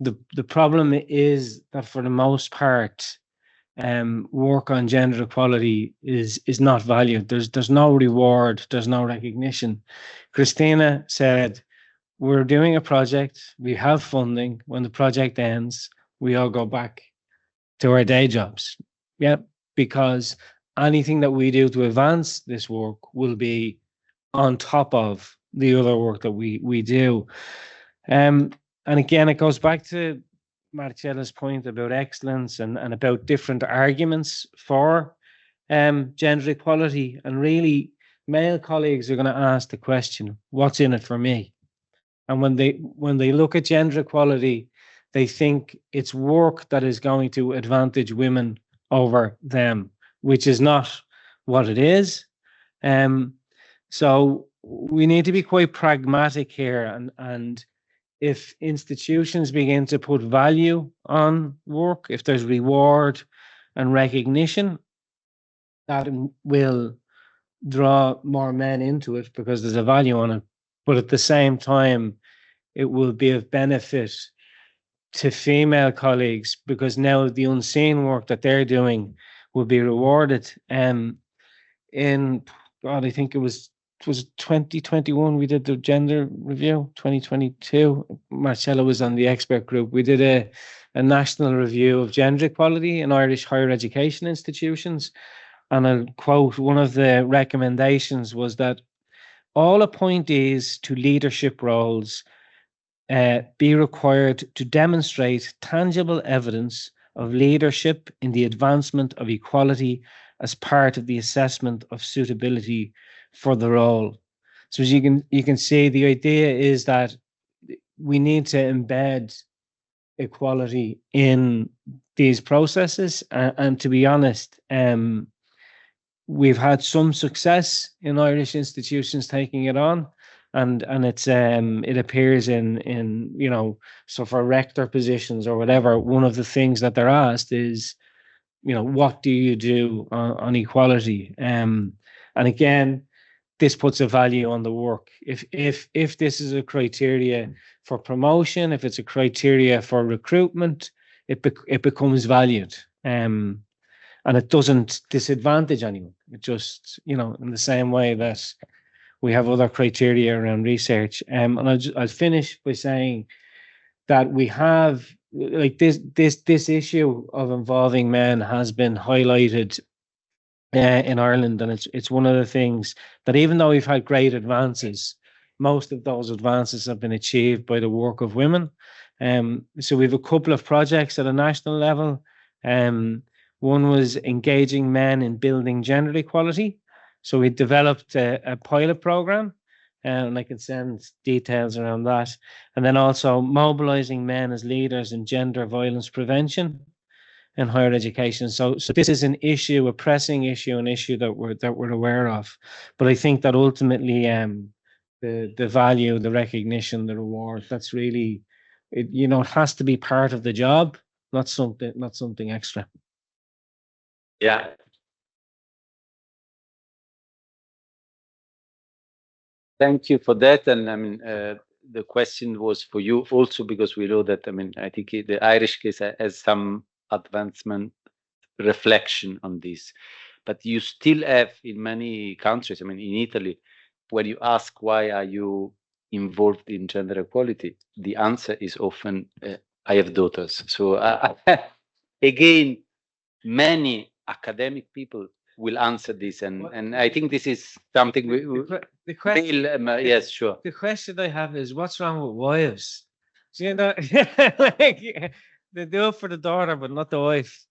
the problem is that for the most part, work on gender equality is not valued. There's no reward, there's no recognition. Christina said, we're doing a project, we have funding. When the project ends, we all go back to our day jobs. Yeah, because anything that we do to advance this work will be on top of the other work that we do. And again, it goes back to Marcella's point about excellence and about different arguments for gender equality. And really, male colleagues are going to ask the question, what's in it for me? And when they look at gender equality, they think it's work that is going to advantage women over them, which is not what it is. So we need to be quite pragmatic here, and if institutions begin to put value on work, if there's reward and recognition, that will draw more men into it because there's a value on it. But at the same time, it will be of benefit to female colleagues because now the unseen work that they're doing will be rewarded. In God, I think it was 2021 we did the gender review. 2022, Marcella was on the expert group. We did a national review of gender equality in Irish higher education institutions, and I'll quote, one of the recommendations was that all appointees to leadership roles be required to demonstrate tangible evidence of leadership in the advancement of equality as part of the assessment of suitability for the role. So as you can see, the idea is that we need to embed equality in these processes, and to be honest, we've had some success in Irish institutions taking it on, and it's it appears in so for rector positions or whatever, one of the things that they're asked is, what do you do on equality? And again, this puts a value on the work. If this is a criteria for promotion, if it's a criteria for recruitment, it becomes valued. And it doesn't disadvantage anyone. It just, in the same way that we have other criteria around research. And I'll finish by saying that we have, like, this issue of involving men has been highlighted in Ireland, and it's one of the things that, even though we've had great advances, most of those advances have been achieved by the work of women. So we have a couple of projects at a national level. One was engaging men in building gender equality. So we developed a pilot program, and I can send details around that. And then also mobilizing men as leaders in gender violence prevention in higher education. So this is an issue, a pressing issue, an issue that we're aware of. But I think that ultimately, the value, the recognition, the reward, that's really, it has to be part of the job, not something extra. Yeah. Thank you for that. And I mean, the question was for you also, because we know that, I think the Irish case has some advancement reflection on this. But you still have in many countries, in Italy, when you ask why are you involved in gender equality, the answer is often, I have daughters. So again, many academic people will answer this, and I think this is something the question. Yes, sure. The question I have is, what's wrong with wives? So, like, they do it for the daughter, but not the wife.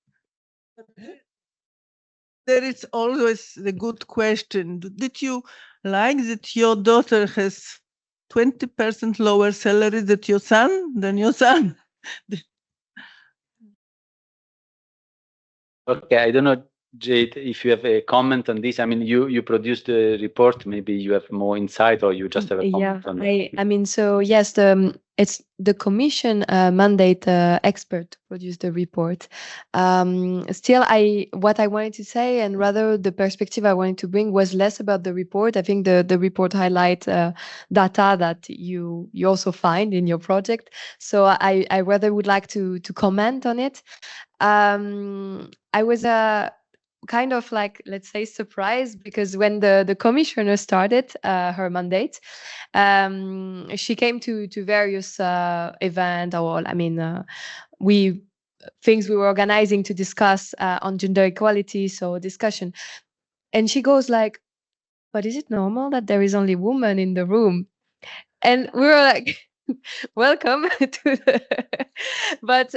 There is always the good question. Did you like that your daughter has 20% lower salary than your son? Okay, I don't know. Jade, if you have a comment on this, I mean, you produced the report, maybe you have more insight or you just have a comment on it. I mean, so yes, it's the commission mandate expert to produce the report. Still, what I wanted to say, and rather the perspective I wanted to bring was less about the report. I think the report highlights data that you also find in your project. So I rather would like to comment on it. I was kind of like, let's say, surprised because when the commissioner started her mandate, she came to various events, or I mean, things we were organizing to discuss on gender equality, so discussion, and she goes like, "But is it normal that there is only women in the room?" And we were like, welcome to the but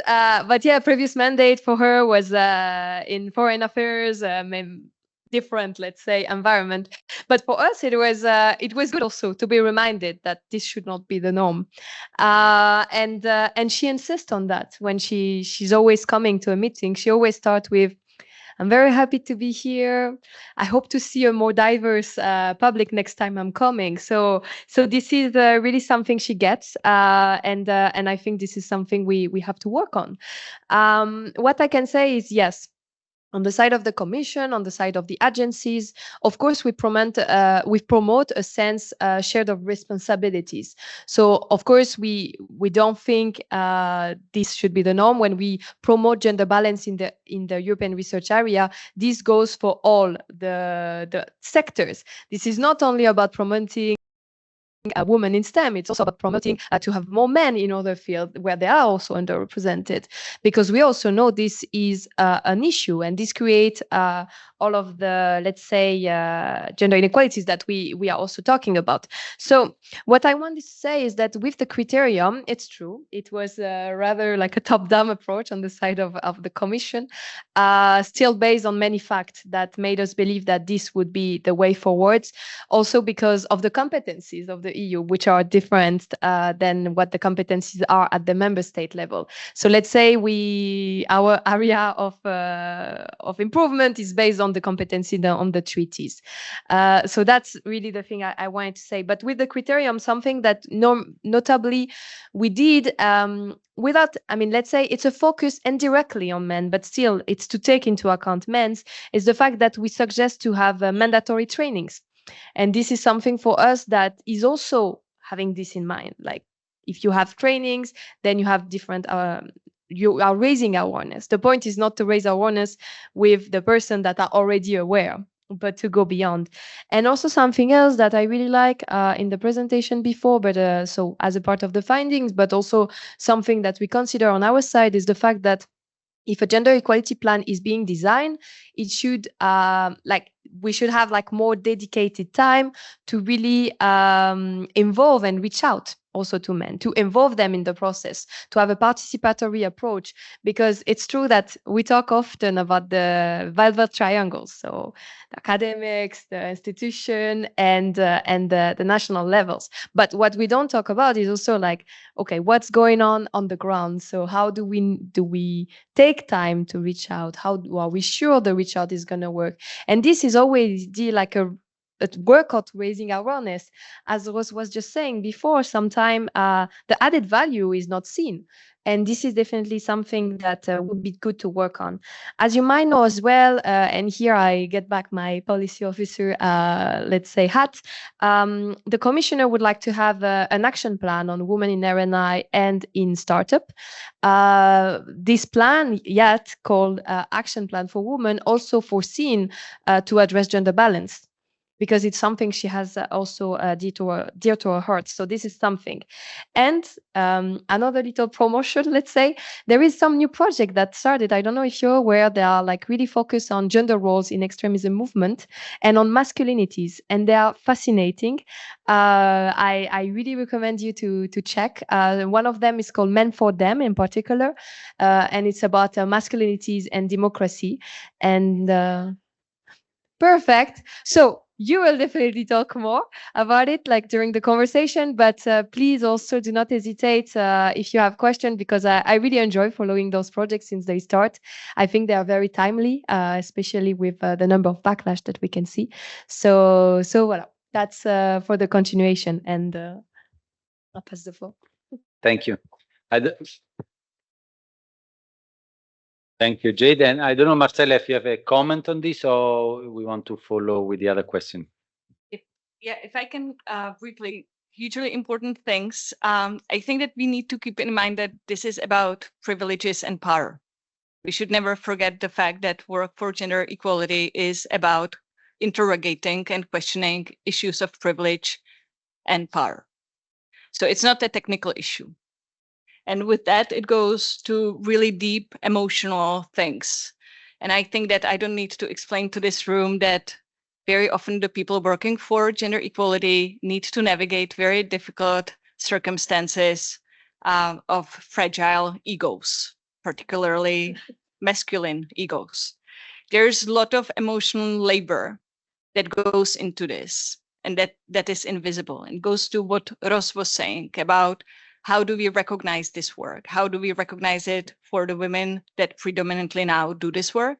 yeah, previous mandate for her was in foreign affairs, different, let's say, environment. But for us, it was good also to be reminded that this should not be the norm. And she insists on that when she's always coming to a meeting. She always starts with, "I'm very happy to be here. I hope to see a more diverse public next time I'm coming." So this is really something she gets, and I think this is something we have to work on. What I can say is, yes, on the side of the commission, on the side of the agencies, of course, we promote a sense shared of responsibilities. So, of course, we don't think this should be the norm when we promote gender balance in the European research area. This goes for all the sectors. This is not only about promoting a woman in STEM, it's also about promoting to have more men in other fields where they are also underrepresented, because we also know this is an issue, and this creates all of the, let's say, gender inequalities that we are also talking about. So what I wanted to say is that with the criterion, it's true, it was rather like a top-down approach on the side of the commission, still based on many facts that made us believe that this would be the way forwards, also because of the competencies of the EU, which are different than what the competencies are at the member state level. So let's say our area of improvement is based on the competency on the treaties. So that's really the thing I wanted to say. But with the criterion, something that notably we did without, I mean, let's say it's a focus indirectly on men, but still it's to take into account men's, is the fact that we suggest to have mandatory trainings. And this is something for us that is also having this in mind. Like, if you have trainings, then you have different, you are raising awareness. The point is not to raise awareness with the person that are already aware, but to go beyond. And also something else that I really like in the presentation before, but so as a part of the findings, but also something that we consider on our side, is the fact that if a gender equality plan is being designed, it should we should have like more dedicated time to really involve and reach out also to men, to involve them in the process, to have a participatory approach, because it's true that we talk often about the velvet triangles, so the academics, the institution, and the national levels. But what we don't talk about is also like, okay, what's going on the ground? So how do we take time to reach out? How are we sure the reach out is going to work? And this is always like a workout raising awareness. As Rose was just saying before, sometimes the added value is not seen. And this is definitely something that would be good to work on. As you might know as well, and here I get back my policy officer, let's say, hat, the commissioner would like to have an action plan on women in R&I and in startup. This plan, yet called Action Plan for Women, also foreseen to address gender balance, because it's something she has also dear to her heart. So this is something. And another little promotion, let's say, there is some new project that started. I don't know if you're aware, they are like really focused on gender roles in extremism movement and on masculinities, and they are fascinating. I really recommend you to check. One of them is called Men for Them in particular, and it's about masculinities and democracy. And perfect. So you will definitely talk more about it like during the conversation, but please also do not hesitate if you have questions, because I really enjoy following those projects since they start. I think they are very timely, especially with the number of backlash that we can see. So voilà, that's for the continuation, and I'll pass the floor. Thank you. Thank you, Jade. And I don't know, Marcella, if you have a comment on this, or we want to follow with the other question. If I can briefly, hugely important things. I think that we need to keep in mind that this is about privileges and power. We should never forget the fact that work for gender equality is about interrogating and questioning issues of privilege and power. So it's not a technical issue. And with that, it goes to really deep emotional things. And I think that I don't need to explain to this room that very often the people working for gender equality need to navigate very difficult circumstances of fragile egos, particularly masculine egos. There's a lot of emotional labor that goes into this, and that is invisible, and goes to what Ros was saying about how do we recognize this work? How do we recognize it for the women that predominantly now do this work?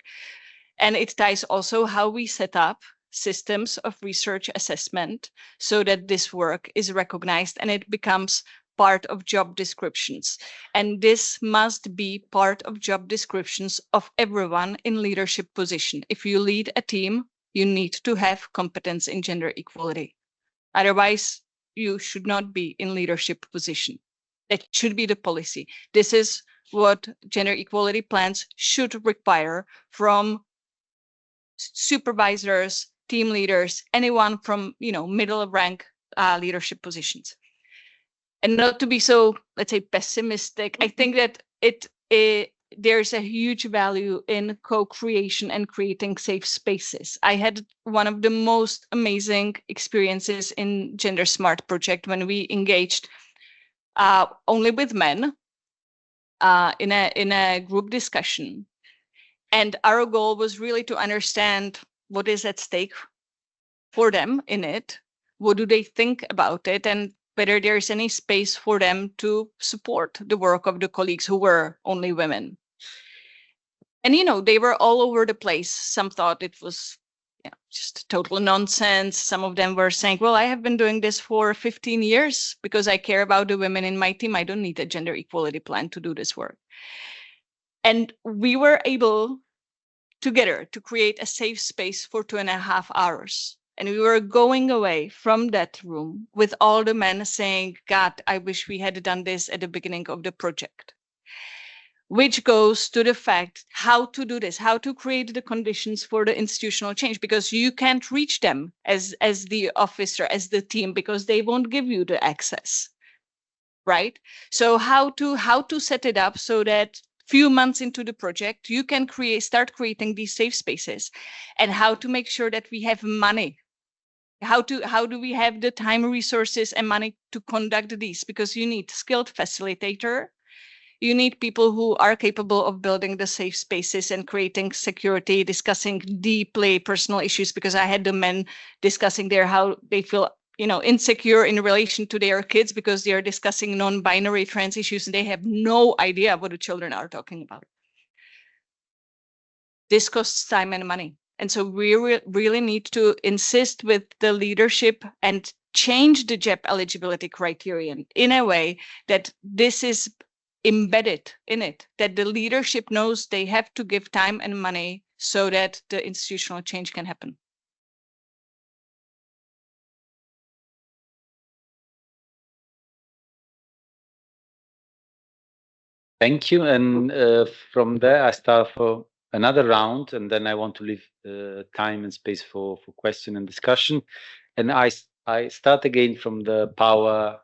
And it ties also how we set up systems of research assessment so that this work is recognized and it becomes part of job descriptions. And this must be part of job descriptions of everyone in leadership position. If you lead a team, you need to have competence in gender equality. Otherwise, you should not be in leadership position. That should be the policy. This is what gender equality plans should require from supervisors, team leaders, anyone from middle rank leadership positions. And not to be so, let's say, pessimistic, I think that there's a huge value in co-creation and creating safe spaces. I had one of the most amazing experiences in Gender Smart project when we engaged only with men in a group discussion. And our goal was really to understand what is at stake for them in it, what do they think about it, and whether there's any space for them to support the work of the colleagues who were only women. And, they were all over the place. Some thought it was just total nonsense. Some of them were saying, well, I have been doing this for 15 years because I care about the women in my team. I don't need a gender equality plan to do this work. And we were able together to create a safe space for 2.5 hours. And we were going away from that room with all the men saying, God, I wish we had done this at the beginning of the project. Which goes to the fact how to do this, how to create the conditions for the institutional change, because you can't reach them as the officer, as the team, because they won't give you the access, right? So how to set it up so that few months into the project, you can start creating these safe spaces, and how to make sure that we have money. How do we have the time, resources, and money to conduct these? Because you need skilled facilitator. You need people who are capable of building the safe spaces and creating security, discussing deeply personal issues, because I had the men discussing how they feel, insecure in relation to their kids because they are discussing non-binary trans issues and they have no idea what the children are talking about. This costs time and money. And so we really need to insist with the leadership and change the GEP eligibility criterion in a way that this is embedded in it, that the leadership knows they have to give time and money so that the institutional change can happen. Thank you. And from there, I start for another round, and then I want to leave time and space for question and discussion. And I start again from the power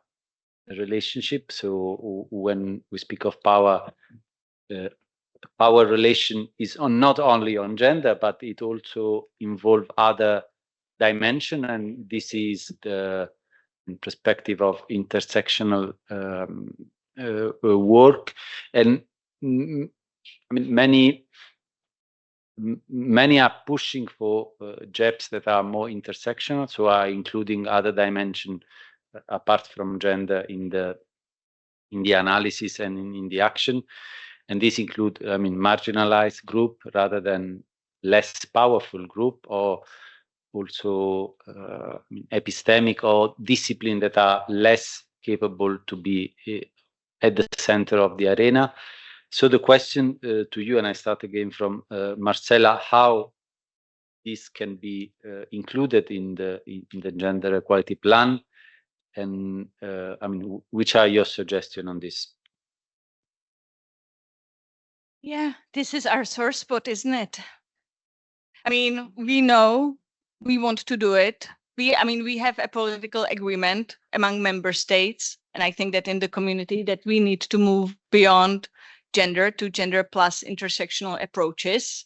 relationship. So when we speak of power, power relation is not only on gender, but it also involves other dimension, and this is the perspective of intersectional work. And I mean, many many are pushing for GEPs that are more intersectional, so are including other dimension apart from gender in the analysis and in the action. And these include, I mean, marginalized group rather than less powerful group, or also epistemic or discipline that are less capable to be at the center of the arena. So the question to you, and I start again from Marcella, how this can be included in the gender equality plan, and I mean, which are your suggestions on this? Yeah, this is our sore spot, isn't it? I mean, we know we want to do it. We have a political agreement among member states, and I think that in the community that we need to move beyond gender to gender plus intersectional approaches.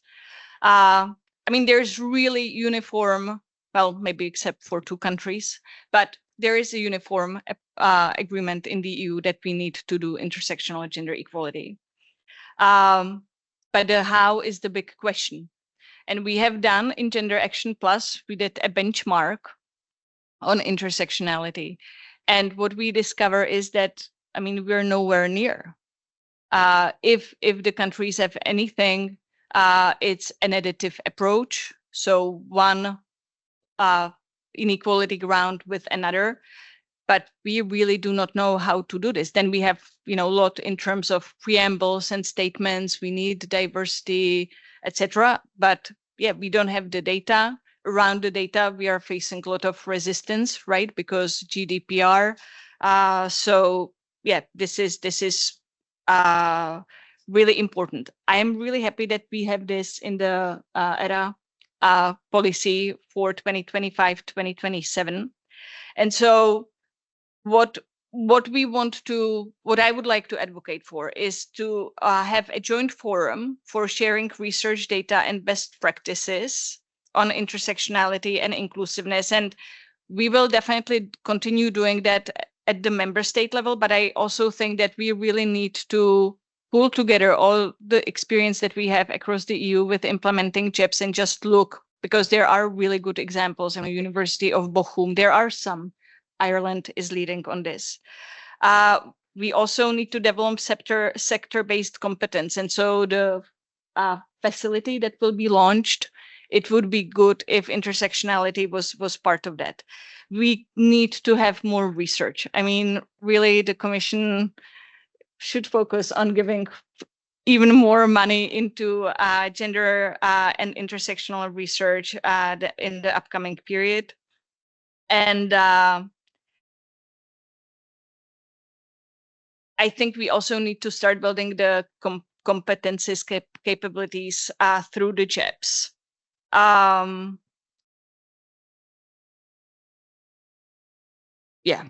I mean, there's really uniform, well, maybe except for 2 countries, but there is a uniform agreement in the EU that we need to do intersectional gender equality. But the how is the big question. And we have done in Gender Action Plus, we did a benchmark on intersectionality. And what we discover is that, I mean, we're nowhere near. If the countries have anything, it's an additive approach. So one inequality ground with another, but we really do not know how to do this. Then we have, a lot in terms of preambles and statements. We need diversity, etc. But yeah, we don't have the data. Around the data, we are facing a lot of resistance, right? Because GDPR. So yeah, this is really important. I am really happy that we have this in the ERA policy for 2025-2027. And so what I would like to advocate for is to have a joint forum for sharing research data and best practices on intersectionality and inclusiveness. And we will definitely continue doing that at the member state level, but I also think that we really need to pull together all the experience that we have across the EU with implementing GEPs and just look, because there are really good examples in the University of Bochum. There are some. Ireland is leading on this. We also need to develop sector-based competence. And so the facility that will be launched, it would be good if intersectionality was part of that. We need to have more research. I mean, really, the Commission should focus on giving even more money into gender and intersectional research in the upcoming period. And I think we also need to start building the competencies, capabilities through the GEPs. Yeah,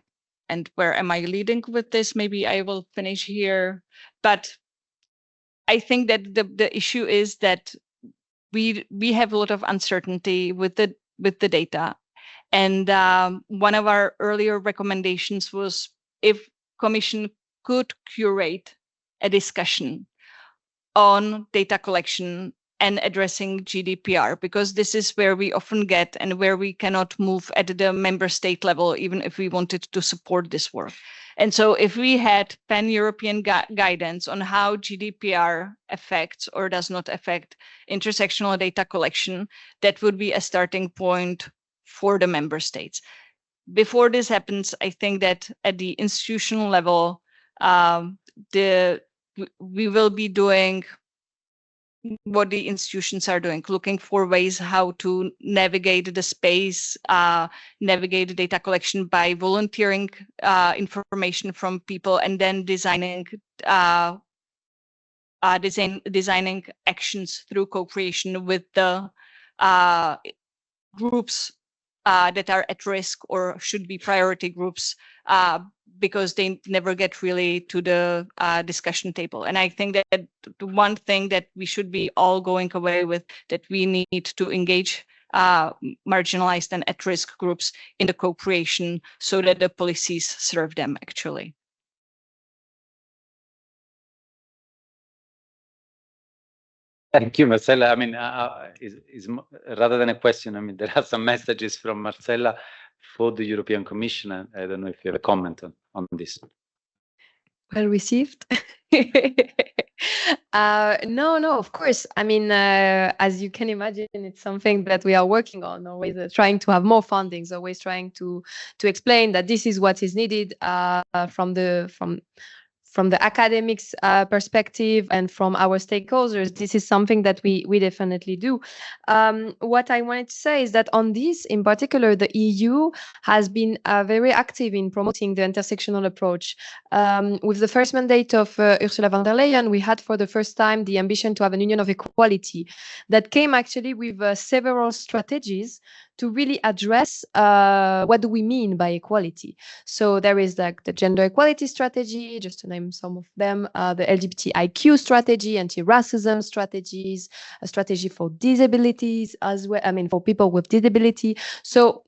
and where am I leading with this? Maybe I will finish here. But I think that the issue is that we have a lot of uncertainty with the data. And one of our earlier recommendations was if Commission could curate a discussion on data collection and addressing GDPR, because this is where we often get and where we cannot move at the member state level, even if we wanted to support this work. And so if we had pan-European guidance on how GDPR affects or does not affect intersectional data collection, that would be a starting point for the member states. Before this happens, I think that at the institutional level, we will be doing what the institutions are doing, looking for ways how to navigate the space, navigate the data collection by volunteering information from people, and then designing actions through co-creation with the groups that are at risk or should be priority groups, because they never get really to the discussion table. And I think that the one thing that we should be all going away with, that we need to engage marginalized and at-risk groups in the co-creation so that the policies serve them actually. Thank you, Marcella. I mean, rather than a question, I mean, there are some messages from Marcella for the European Commission. I don't know if you have a comment on this. Well received. No, of course. I mean, as you can imagine, it's something that we are working on, always trying to have more fundings, always trying to explain that this is what is needed from the academics perspective and from our stakeholders. This is something that we definitely do. What I wanted to say is that on this, in particular, the EU has been very active in promoting the intersectional approach. With the first mandate of Ursula von der Leyen, we had for the first time the ambition to have an union of equality that came actually with several strategies to really address what do we mean by equality. So there is like the gender equality strategy, just to name some of them, the LGBTIQ strategy, anti-racism strategies, a strategy for disabilities as well, I mean, for people with disability. So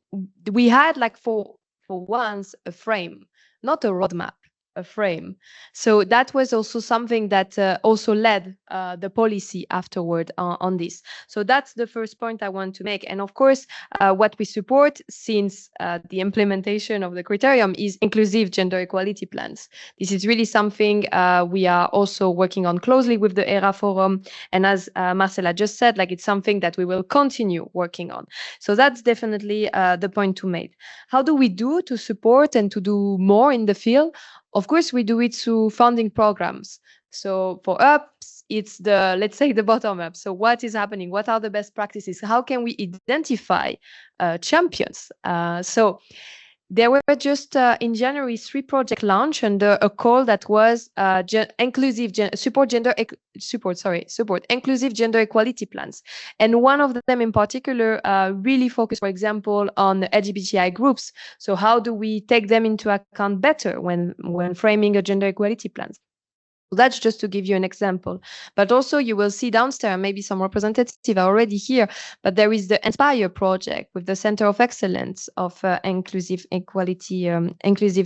we had like for once a frame, not a roadmap, a frame. So that was also something that also led the policy afterward on this. So that's the first point I want to make. And of course, what we support since the implementation of the criterion is inclusive gender equality plans. This is really something we are also working on closely with the ERA Forum. And as Marcella just said, like it's something that we will continue working on. So that's definitely the point to make. How do we do to support and to do more in the field? Of course, we do it through funding programs. So for us, it's let's say the bottom up. So what is happening? What are the best practices? How can we identify champions? So there were just in January 3 projects launched under a call that was support inclusive gender equality plans. And one of them in particular really focused, for example, on LGBTI groups. So how do we take them into account better when framing a gender equality plan? So that's just to give you an example. But also you will see downstairs, maybe some representatives are already here, but there is the Inspire project with the Center of Excellence of inclusive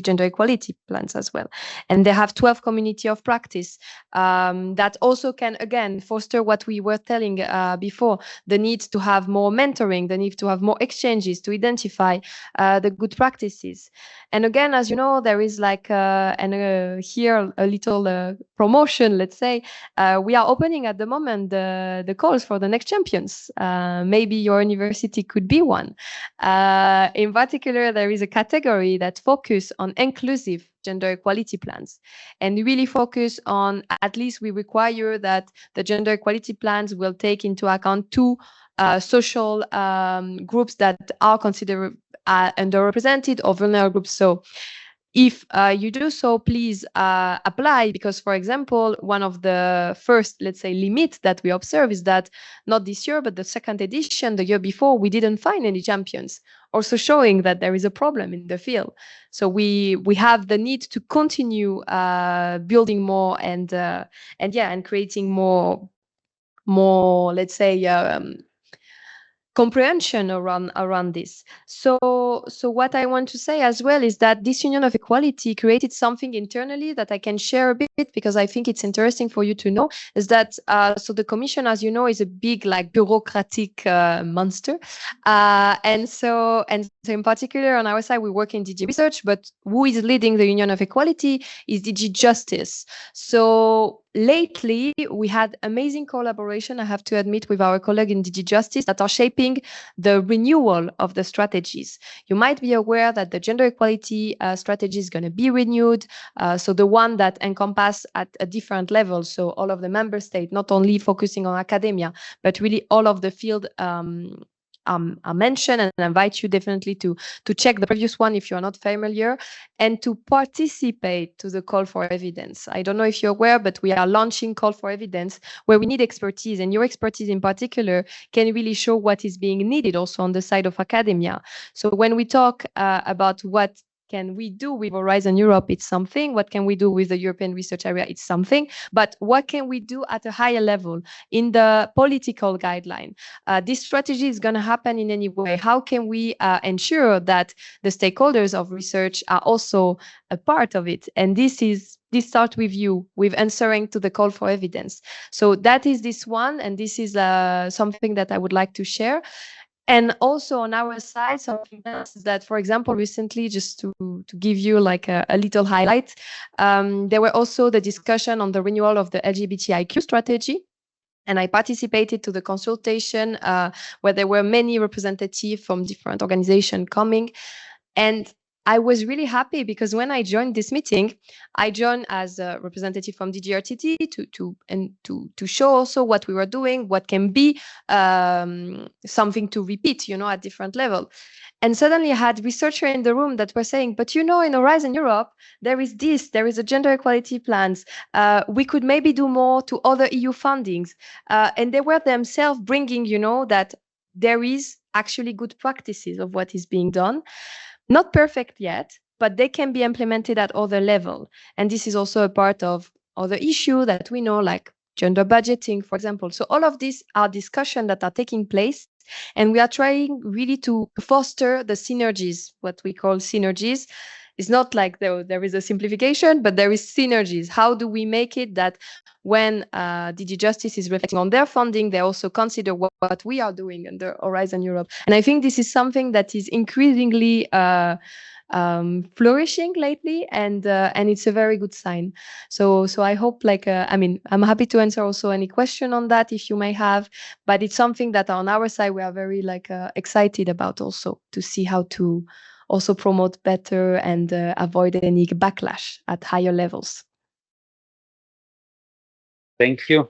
gender equality plans as well. And they have 12 community of practice that also can, again, foster what we were telling before, the need to have more mentoring, the need to have more exchanges to identify the good practices. And again, as you know, there is like, here a little promotion, let's say, we are opening at the moment the calls for the next champions. Maybe your university could be one. In particular, there is a category that focus on inclusive gender equality plans and really focus on, at least we require that the gender equality plans will take into account two social groups that are considered underrepresented or vulnerable groups. So if you do so, please apply, because, for example, one of the first, let's say, limits that we observe is that not this year, but the second edition, the year before, we didn't find any champions, also showing that there is a problem in the field. So we have the need to continue building more and creating more, let's say, comprehension around this. So what I want to say as well is that this Union of Equality created something internally that I can share a bit, because I think it's interesting for you to know, is that so the Commission, as you know, is a big like bureaucratic monster, and so in particular on our side we work in DG Research, but who is leading the Union of Equality is DG Justice. So lately, we had amazing collaboration, I have to admit, with our colleague in DG Justice that are shaping the renewal of the strategies. You might be aware that the gender equality strategy is going to be renewed. So the one that encompass at a different level. So all of the member states, not only focusing on academia, but really all of the field I mention, and I invite you definitely to check the previous one if you're not familiar, and to participate to the call for evidence. I don't know if you're aware, but we are launching call for evidence where we need expertise, and your expertise in particular can really show what is being needed also on the side of academia. So when we talk about what can we do with Horizon Europe? It's something. What can we do with the European Research Area? It's something. But what can we do at a higher level in the political guideline? This strategy is going to happen in any way. How can we ensure that the stakeholders of research are also a part of it? And this starts with you, with answering to the call for evidence. So that is this one, and this is something that I would like to share. And also on our side, something else is that, for example, recently, just to give you like a little highlight, there were also the discussion on the renewal of the LGBTIQ strategy. And I participated to the consultation where there were many representatives from different organizations coming. And I was really happy because when I joined this meeting, I joined as a representative from DGRTT to show also what we were doing, what can be something to repeat, at different level. And suddenly I had researchers in the room that were saying, but in Horizon Europe, there is a gender equality plans. We could maybe do more to other EU fundings. And they were themselves bringing, that there is actually good practices of what is being done. Not perfect yet, but they can be implemented at other level. And this is also a part of other issue that we know, like gender budgeting, for example. So all of these are discussions that are taking place, and we are trying really to foster the synergies, what we call synergies. It's not like there is a simplification, but there is synergies. How do we make it that when DG Justice is reflecting on their funding, they also consider what we are doing under Horizon Europe? And I think this is something that is increasingly flourishing lately, and it's a very good sign. So I hope, I'm happy to answer also any question on that if you may have, but it's something that on our side we are very excited about also, to see how to also promote better and avoid any backlash at higher levels. Thank you.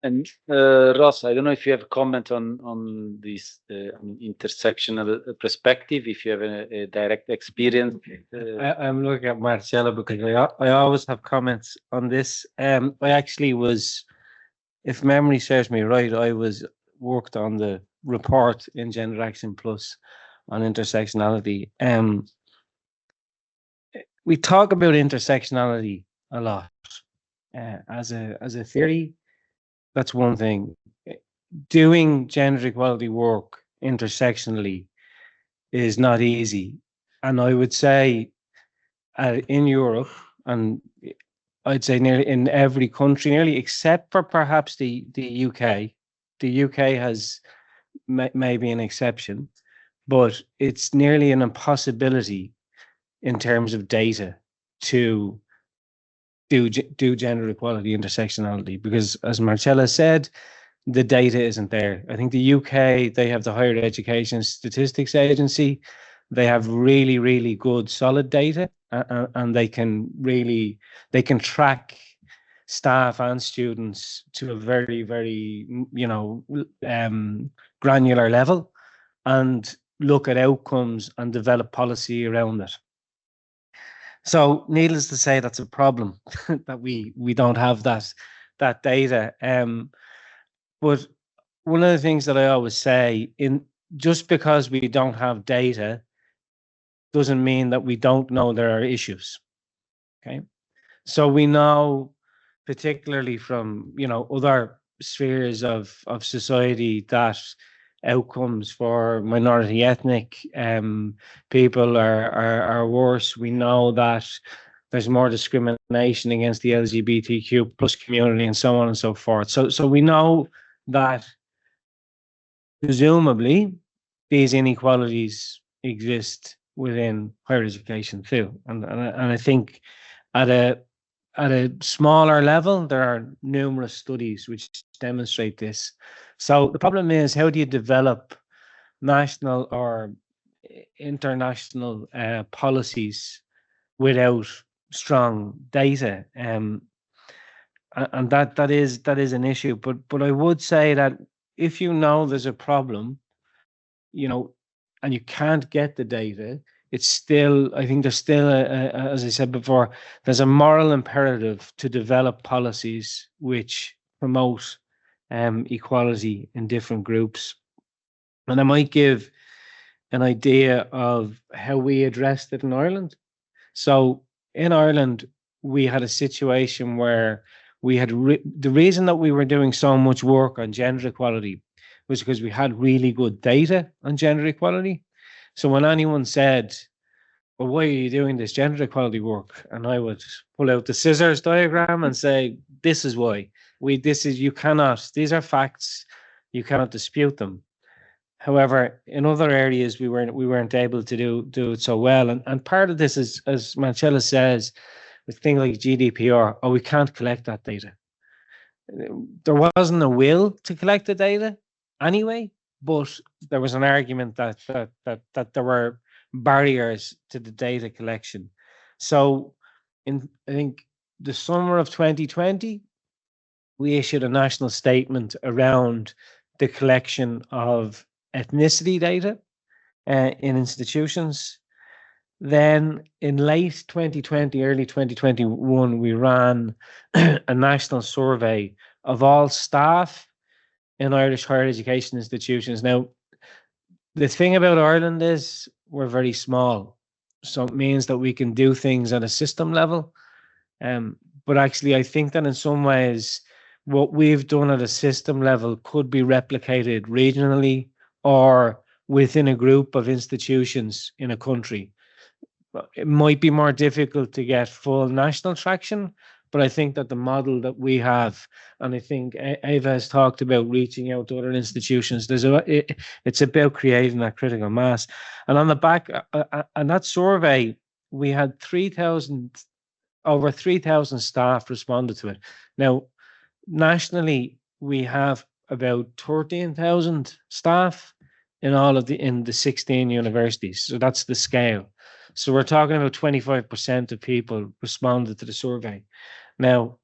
And Ross, I don't know if you have a comment on this intersectional perspective, if you have a direct experience. I'm looking at Marcella because I always have comments on this. I actually was, if memory serves me right, I worked on the report in Gender Action Plus on intersectionality. We talk about intersectionality a lot as a theory. That's one thing. Doing gender equality work intersectionally is not easy, and I would say in Europe, and I'd say nearly in every country, nearly except for perhaps the UK. The UK has maybe an exception, but it's nearly an impossibility in terms of data to do gender equality intersectionality, because as Marcella said, the data isn't there. I think the UK, they have the Higher Education Statistics Agency. They have really, really good solid data, and they can track staff and students to a very, very, granular level, and look at outcomes and develop policy around it. So needless to say, that's a problem that we don't have that data. But one of the things that I always say, just because we don't have data doesn't mean that we don't know there are issues. Okay, so we know, particularly from other spheres of society, that outcomes for minority ethnic people are worse. We know that there's more discrimination against the LGBTQ plus community, and so on and so forth. So we know that presumably these inequalities exist within higher education too, and I think at a smaller level there are numerous studies which demonstrate this. So the problem is, how do you develop national or international policies without strong data? And that is an issue. But I would say that if there's a problem, and you can't get the data, it's still, I think there's still as I said before, there's a moral imperative to develop policies which promote equality in different groups. And I might give an idea of how we addressed it in Ireland. So in Ireland, we had a situation where we had the reason that we were doing so much work on gender equality was because we had really good data on gender equality. So when anyone said, well, why are you doing this gender equality work? And I would pull out the scissors diagram and say, this is why. You cannot, these are facts, you cannot dispute them. However, in other areas, we weren't able to do it so well. And part of this is, as Marcella says, with things like GDPR, we can't collect that data. There wasn't a will to collect the data anyway, but there was an argument that there were barriers to the data collection. So I think the summer of 2020, we issued a national statement around the collection of ethnicity data in institutions. Then in late 2020, early 2021, we ran a national survey of all staff in Irish higher education institutions. Now, the thing about Ireland is we're very small. So it means that we can do things at a system level. But actually, I think that in some ways, what we've done at a system level could be replicated regionally or within a group of institutions in a country. It might be more difficult to get full national traction, but I think that the model that we have, and I think Eva has talked about reaching out to other institutions, it's about creating that critical mass. And on the back, on that survey, we had over 3,000 staff responded to it. Now, nationally, we have about 13,000 staff in the 16 universities. So that's the scale. So we're talking about 25% of people responded to the survey. Now,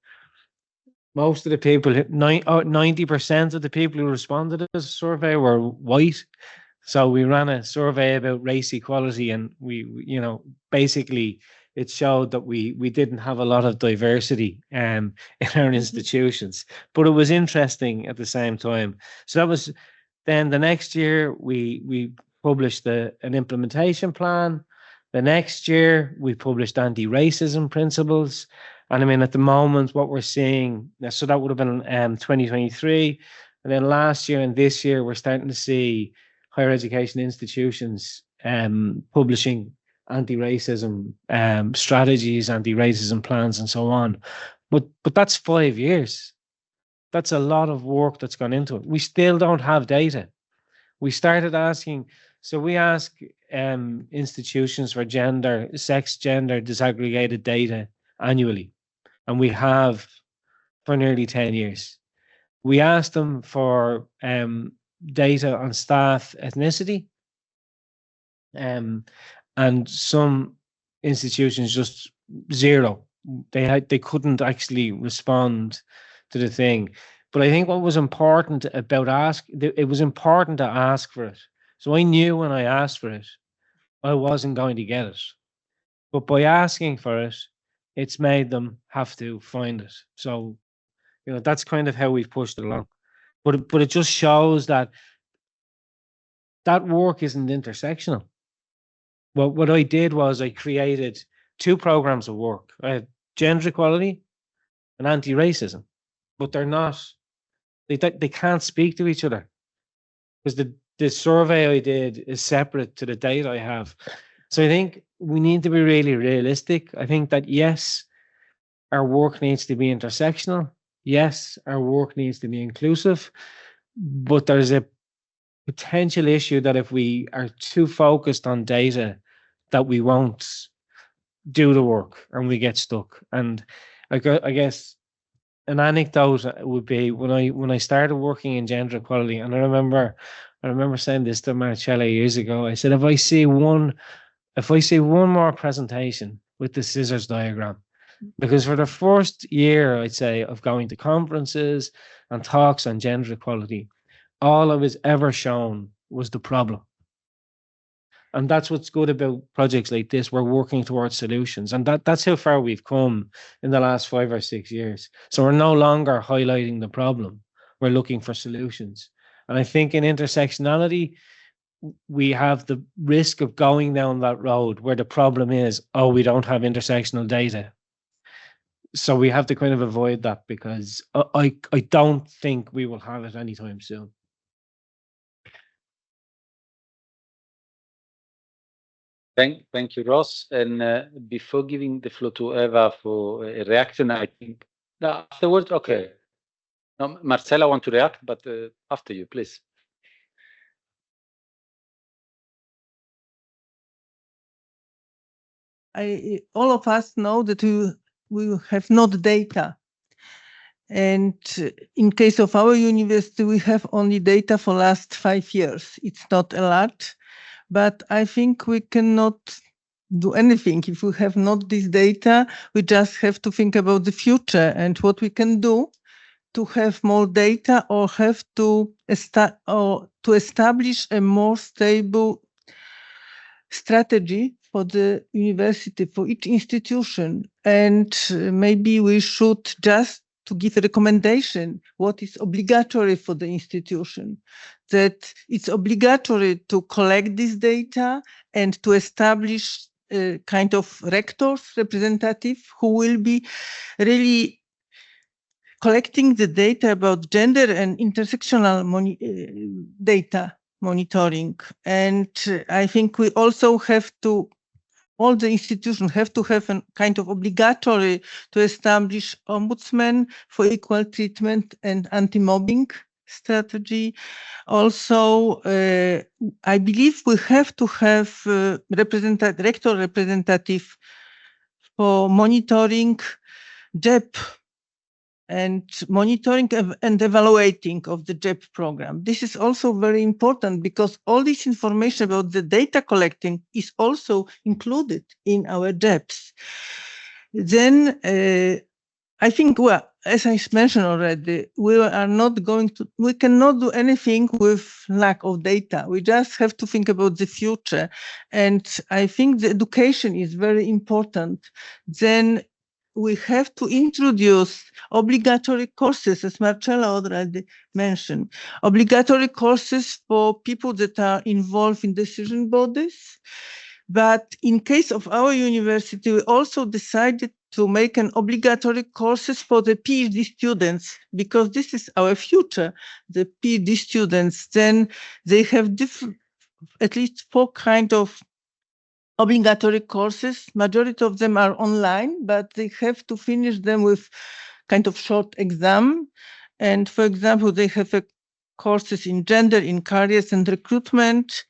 most of the people, 90% of the people who responded to the survey were white. So we ran a survey about race equality, and we basically it showed that we didn't have a lot of diversity in our institutions, but it was interesting at the same time. So that was then the next year we published an implementation plan. The next year we published anti-racism principles. And I mean, at the moment, what we're seeing, so that would have been 2023. And then last year and this year, we're starting to see higher education institutions publishing anti-racism strategies, anti-racism plans, and so on. But that's 5 years. That's a lot of work that's gone into it. We still don't have data. We started asking, so we ask institutions for sex, gender disaggregated data annually. And we have for nearly 10 years. We asked them for data on staff ethnicity. And some institutions just zero. They couldn't actually respond to the thing. But I think what was important about it was important to ask for it. So I knew when I asked for it, I wasn't going to get it. But by asking for it, it's made them have to find it. So, that's kind of how we've pushed it along. But it just shows that work isn't intersectional. Well, what I did was I created 2 programs of work. I had gender equality and anti-racism, but they're not. They can't speak to each other because the survey I did is separate to the data I have. So I think we need to be really realistic. I think that, yes, our work needs to be intersectional. Yes, our work needs to be inclusive. But there's a potential issue that if we are too focused on data, that we won't do the work and we get stuck. And I guess an anecdote would be when I started working in gender equality, and I remember saying this to Marcella years ago. I said, if I see one more presentation with the scissors diagram, because for the first year, I'd say, of going to conferences and talks on gender equality, all I was ever shown was the problem. And that's what's good about projects like this. We're working towards solutions. And that's how far we've come in the last 5 or 6 years. So we're no longer highlighting the problem. We're looking for solutions. And I think in intersectionality, we have the risk of going down that road where the problem is, oh, we don't have intersectional data. So we have to kind of avoid that, because I don't think we will have it anytime soon. Thank you, Ross. And before giving the floor to Eva for a reaction, I think afterwards, okay. No, Marcela want to react, but after you, please. All of us know that we have not data. And in case of our university, we have only data for last 5 years. It's not a lot, but I think we cannot do anything if we have not this data. We just have to think about the future and what we can do to have more data, or have to establish a more stable strategy for the university, for each institution. And maybe we should just to give a recommendation what is obligatory for the institution, that it's obligatory to collect this data and to establish a kind of rectors representative who will be really collecting the data about gender and intersectional data monitoring. And I think we also have to, all the institutions have to have a kind of obligatory to establish ombudsman for equal treatment and anti-mobbing strategy. Also, I believe we have to have rector representative for monitoring GEP and monitoring and evaluating of the GEP program. This is also very important, because all this information about the data collecting is also included in our GEPs. Then I think, well, as I mentioned already, we cannot do anything with lack of data. We just have to think about the future. And I think the education is very important. Then we have to introduce obligatory courses, as Marcella already mentioned, obligatory courses for people that are involved in decision bodies. But in case of our university, we also decided to make an obligatory courses for the PhD students, because this is our future, the PhD students. Then they have at least 4 kinds of obligatory courses. Majority of them are online, but they have to finish them with kind of short exam. And for example, they have courses in gender, in careers and recruitment,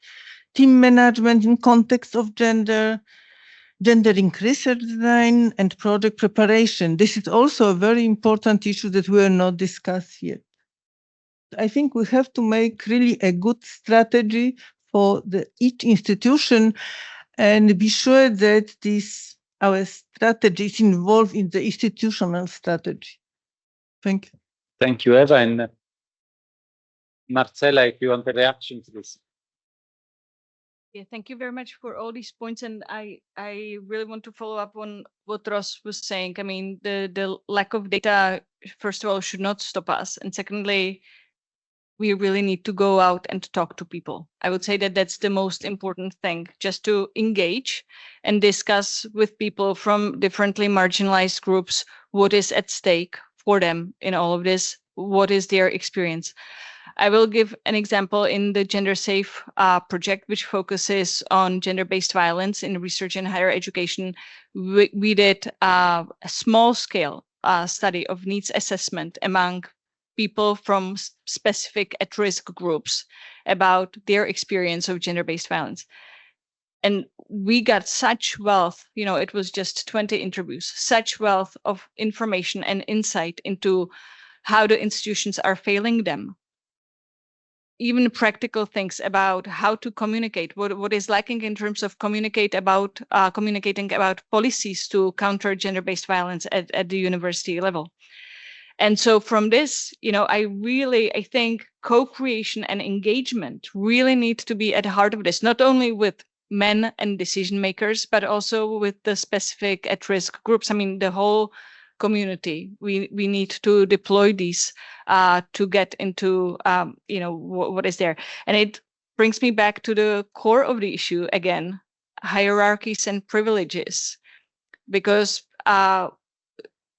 team management in context of gender, gendering research design, and project preparation. This is also a very important issue that we are not discussed yet. I think we have to make really a good strategy for each institution, and be sure that our strategy is involved in the institutional strategy. Thank you. Thank you, Eva. And Marcella, if you want a reaction to this. Yeah, thank you very much for all these points. And I really want to follow up on what Ross was saying. I mean, the lack of data, first of all, should not stop us. And secondly, we really need to go out and talk to people. I would say that that's the most important thing, just to engage and discuss with people from differently marginalized groups what is at stake for them in all of this, what is their experience. I will give an example in the Gender Safe project, which focuses on gender-based violence in research and higher education. We did a small-scale study of needs assessment among people from specific at-risk groups about their experience of gender-based violence. And we got such wealth, it was just 20 interviews, such wealth of information and insight into how the institutions are failing them. Even practical things about how to communicate, what is lacking in terms of communicating about policies to counter gender-based violence at the university level. And so from this, I think co-creation and engagement really need to be at the heart of this, not only with men and decision makers, but also with the specific at-risk groups. I mean, the whole community. We need to deploy these to get into, what is there. And brings me back to the core of the issue again, hierarchies and privileges, because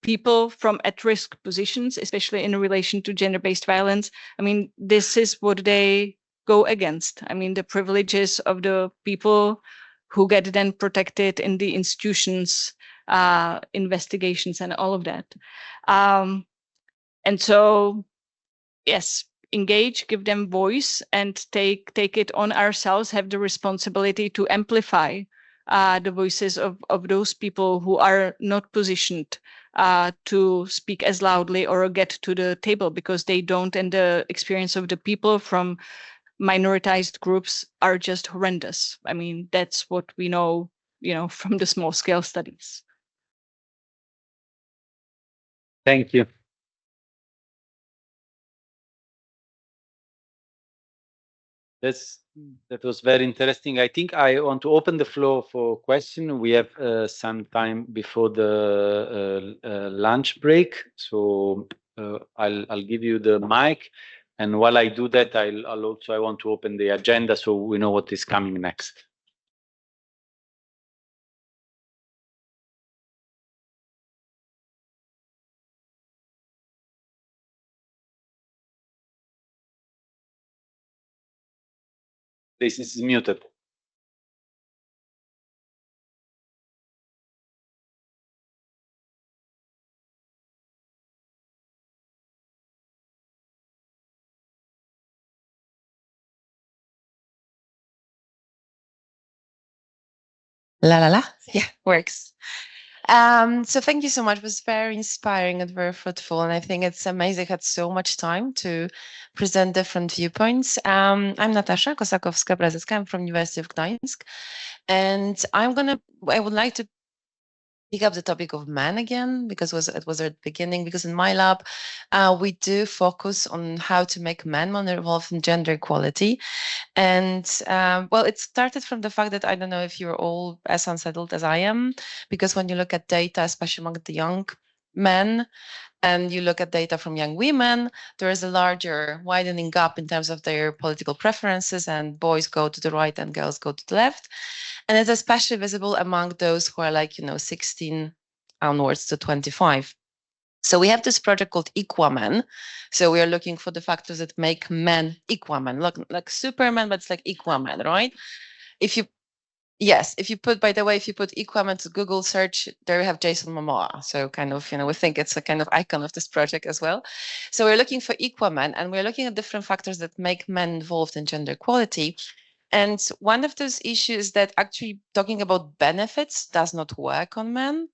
people from at-risk positions, especially in relation to gender-based violence, I mean, this is what they go against. I mean, the privileges of the people who get then protected in the institutions, investigations, and all of that. And so, yes, engage, give them voice, and take it on ourselves, have the responsibility to amplify the voices of those people who are not positioned to speak as loudly or get to the table because they don't, and the experience of the people from minoritized groups are just horrendous. I mean, that's what we know, from the small scale studies. Thank you. That was very interesting. I think I want to open the floor for question. We have some time before the lunch break, so I'll give you the mic. And while I do that, I want to open the agenda so we know what is coming next. This is muted. Yeah, works. So thank you so much. It was very inspiring and very fruitful. And I think it's amazing I had so much time to present different viewpoints. I'm Natasza Kosakowska-Brazecka. I'm from University of Gdańsk. And I would like to pick up the topic of men again, because it was at the beginning, because in my lab, we do focus on how to make men more involved in gender equality. And well, it started from the fact that I don't know if you're all as unsettled as I am, because when you look at data, especially among the young men, and you look at data from young women, there is a larger widening gap in terms of their political preferences, and boys go to the right and girls go to the left. And it's especially visible among those who are 16 onwards to 25. So we have this project called Equamen. So we are looking for the factors that make men Equamen, like Superman, but it's like Equamen, right? If you put Equamen to Google search, there you have Jason Momoa. So kind of, we think it's a kind of icon of this project as well. So we're looking for Equamen, and we're looking at different factors that make men involved in gender equality. And one of those issues that actually talking about benefits does not work on men,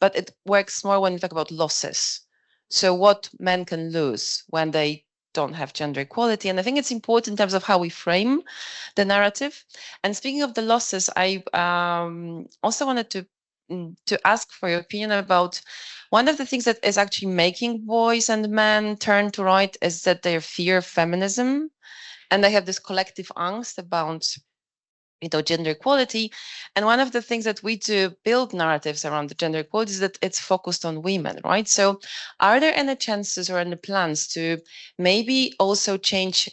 but it works more when you talk about losses. So what men can lose when they don't have gender equality. And I think it's important in terms of how we frame the narrative. And speaking of the losses, I also wanted to ask for your opinion about one of the things that is actually making boys and men turn to right is that they fear feminism. And they have this collective angst about gender equality. And one of the things that we do build narratives around the gender equality is that it's focused on women, right? So are there any chances or any plans to maybe also change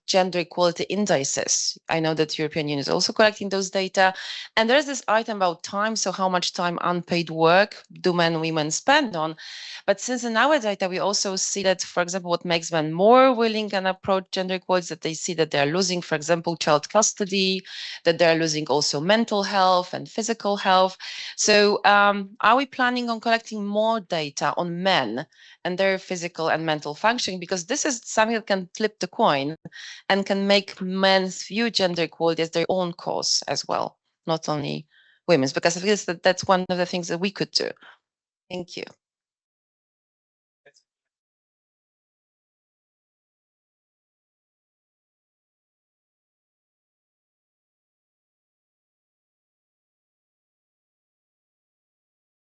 gender equality indices? I know that European Union is also collecting those data. And there's this item about time. So how much time unpaid work do men and women spend on? But since in our data, we also see that, for example, what makes men more willing and approach gender equality is that they see that they're losing, for example, child custody, that they're losing also mental health and physical health. So are we planning on collecting more data on men and their physical and mental functioning? Because this is something that can flip the coin and can make men's view gender equality as their own cause as well, not only women's, because I think that's one of the things that we could do. Thank you.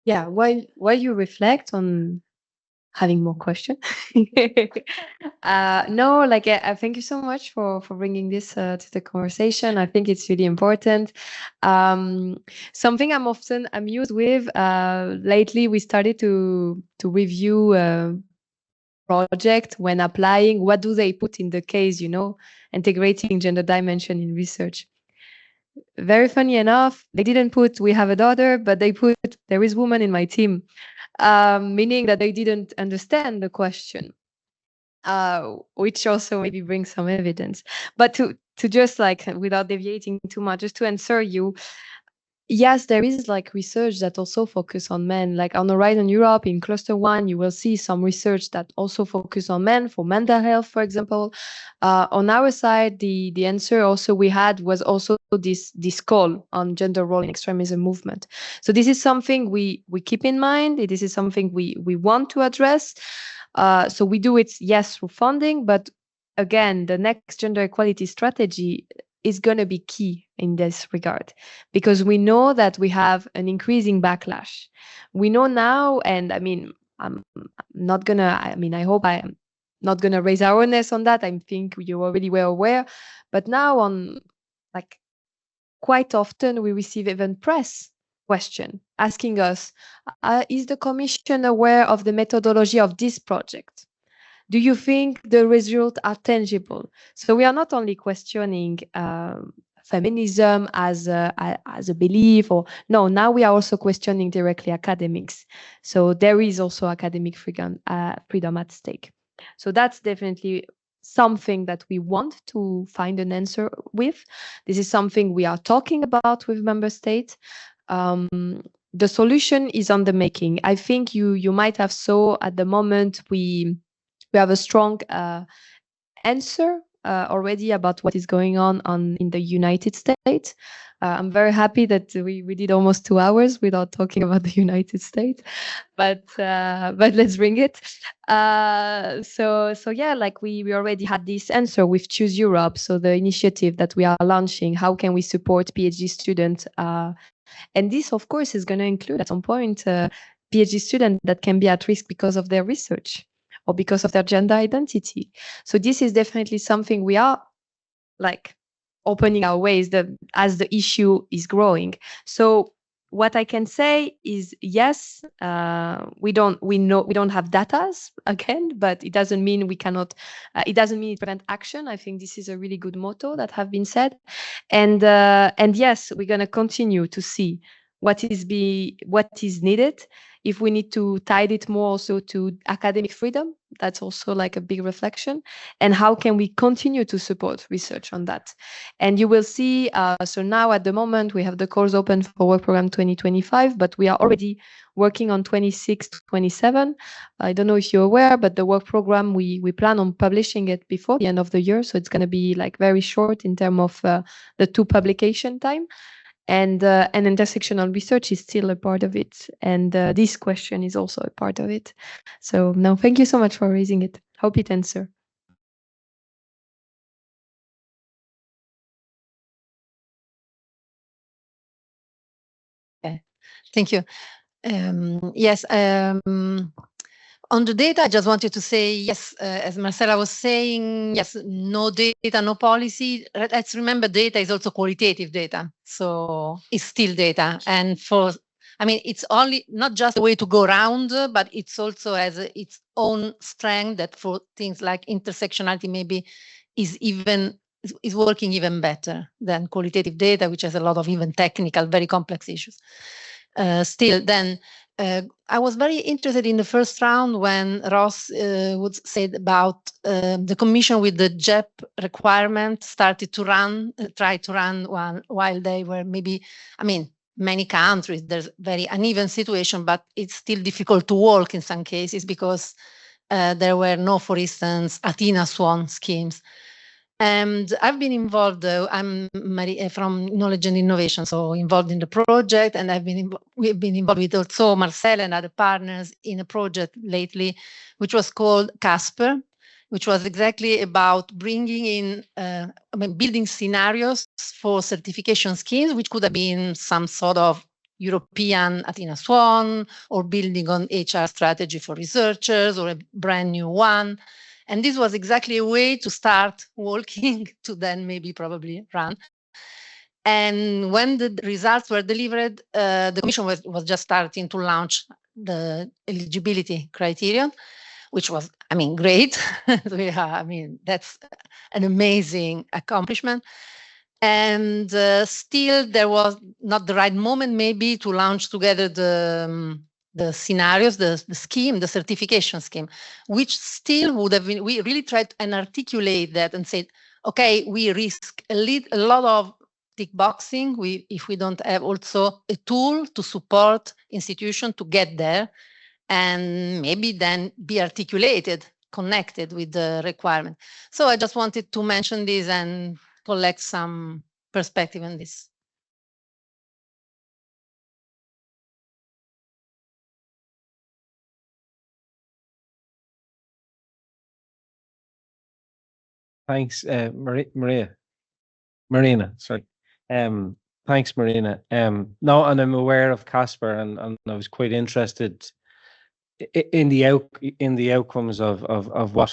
Yeah, while you reflect on having more questions, no, I thank you so much for bringing this to the conversation. I think it's really important. Something I'm often amused with. Lately, we started to review project when applying? What do they put in the case, integrating gender dimension in research? Very funny enough, they didn't put we have a daughter, but they put there is woman in my team, meaning that they didn't understand the question, which also maybe brings some evidence. But to just like, without deviating too much, just to answer you, yes, there is like research that also focus on men. Like on Horizon Europe in Cluster 1, you will see some research that also focus on men for mental health, for example. On our side, the answer also we had was also this call on gender role in extremism movement. So this is something we keep in mind. This is something we want to address. So we do it, yes, through funding, but again, the next gender equality strategy is going to be key in this regard, because we know that we have an increasing backlash. We know now, and I mean, I'm not going to, I hope I'm not going to raise awareness on that. I think you already were aware, but now quite often we receive even press question asking us, is the Commission aware of the methodology of this project? Do you think the results are tangible? So we are not only questioning feminism as a belief, or no, now we are also questioning directly academics. So there is also academic freedom at stake. So that's definitely something that we want to find an answer with. This is something we are talking about with member states. The solution is on the making. I think you might have saw at the moment we have a strong answer already about what is going on in the United States. I'm very happy that we did almost 2 hours without talking about the United States, but let's bring it. So yeah, like we already had this answer with Choose Europe. So the initiative that we are launching, how can we support PhD students? And this, of course, is going to include at some point PhD students that can be at risk because of their research or because of their gender identity. So this is definitely something we are like opening our ways as the issue is growing. So what I can say is, yes, we don't have data again, but it doesn't mean we cannot. It doesn't mean it prevent action. I think this is a really good motto that have been said, and yes, we're gonna continue to see what is needed. If we need to tie it more also to academic freedom, that's also like a big reflection. And how can we continue to support research on that? And you will see, so now at the moment, we have the calls open for Work Program 2025, but we are already working on 26 to 27. I don't know if you're aware, but the work program, we plan on publishing it before the end of the year. So it's going to be like very short in terms of the 2 publication time. And intersectional research is still a part of it. And this question is also a part of it. So no, thank you so much for raising it. Hope it answers. Okay, thank you. Yes, on the data, I just wanted to say, yes, as Marcela was saying, yes, no data, no policy. Let's remember data is also qualitative data. So it's still data. And it's only not just a way to go around, but it's also has its own strength that for things like intersectionality maybe is working even better than qualitative data, which has a lot of even technical, very complex issues. Still, then, I was very interested in the first round when Ross would said about the Commission with the GEP requirement started to try to run one while they were maybe, many countries, there's very uneven situation, but it's still difficult to work in some cases because there were no, for instance, Athena Swan schemes. And I've been involved, I'm from Knowledge and Innovation, so involved in the project, and we've been involved with also Marcel and other partners in a project lately, which was called Casper, which was exactly about bringing in, building scenarios for certification schemes, which could have been some sort of European Athena Swan, or building on HR strategy for researchers, or a brand new one. And this was exactly a way to start walking to then maybe probably run. And when the results were delivered, the Commission was just starting to launch the eligibility criterion. which was, I mean, great. I mean, that's an amazing accomplishment. And still, there was not the right moment, maybe, to launch together the scenarios, the scheme, the certification scheme, which still would have been. We really tried and articulate that and said, okay, we risk a lot of tick boxing. If we don't have also a tool to support institution to get there, and maybe then be articulated, connected with the requirement. So I just wanted to mention this and collect some perspective on this. Thanks, Marina, sorry. Thanks, Marina. No, and I'm aware of Casper, and I was quite interested in the outcomes of what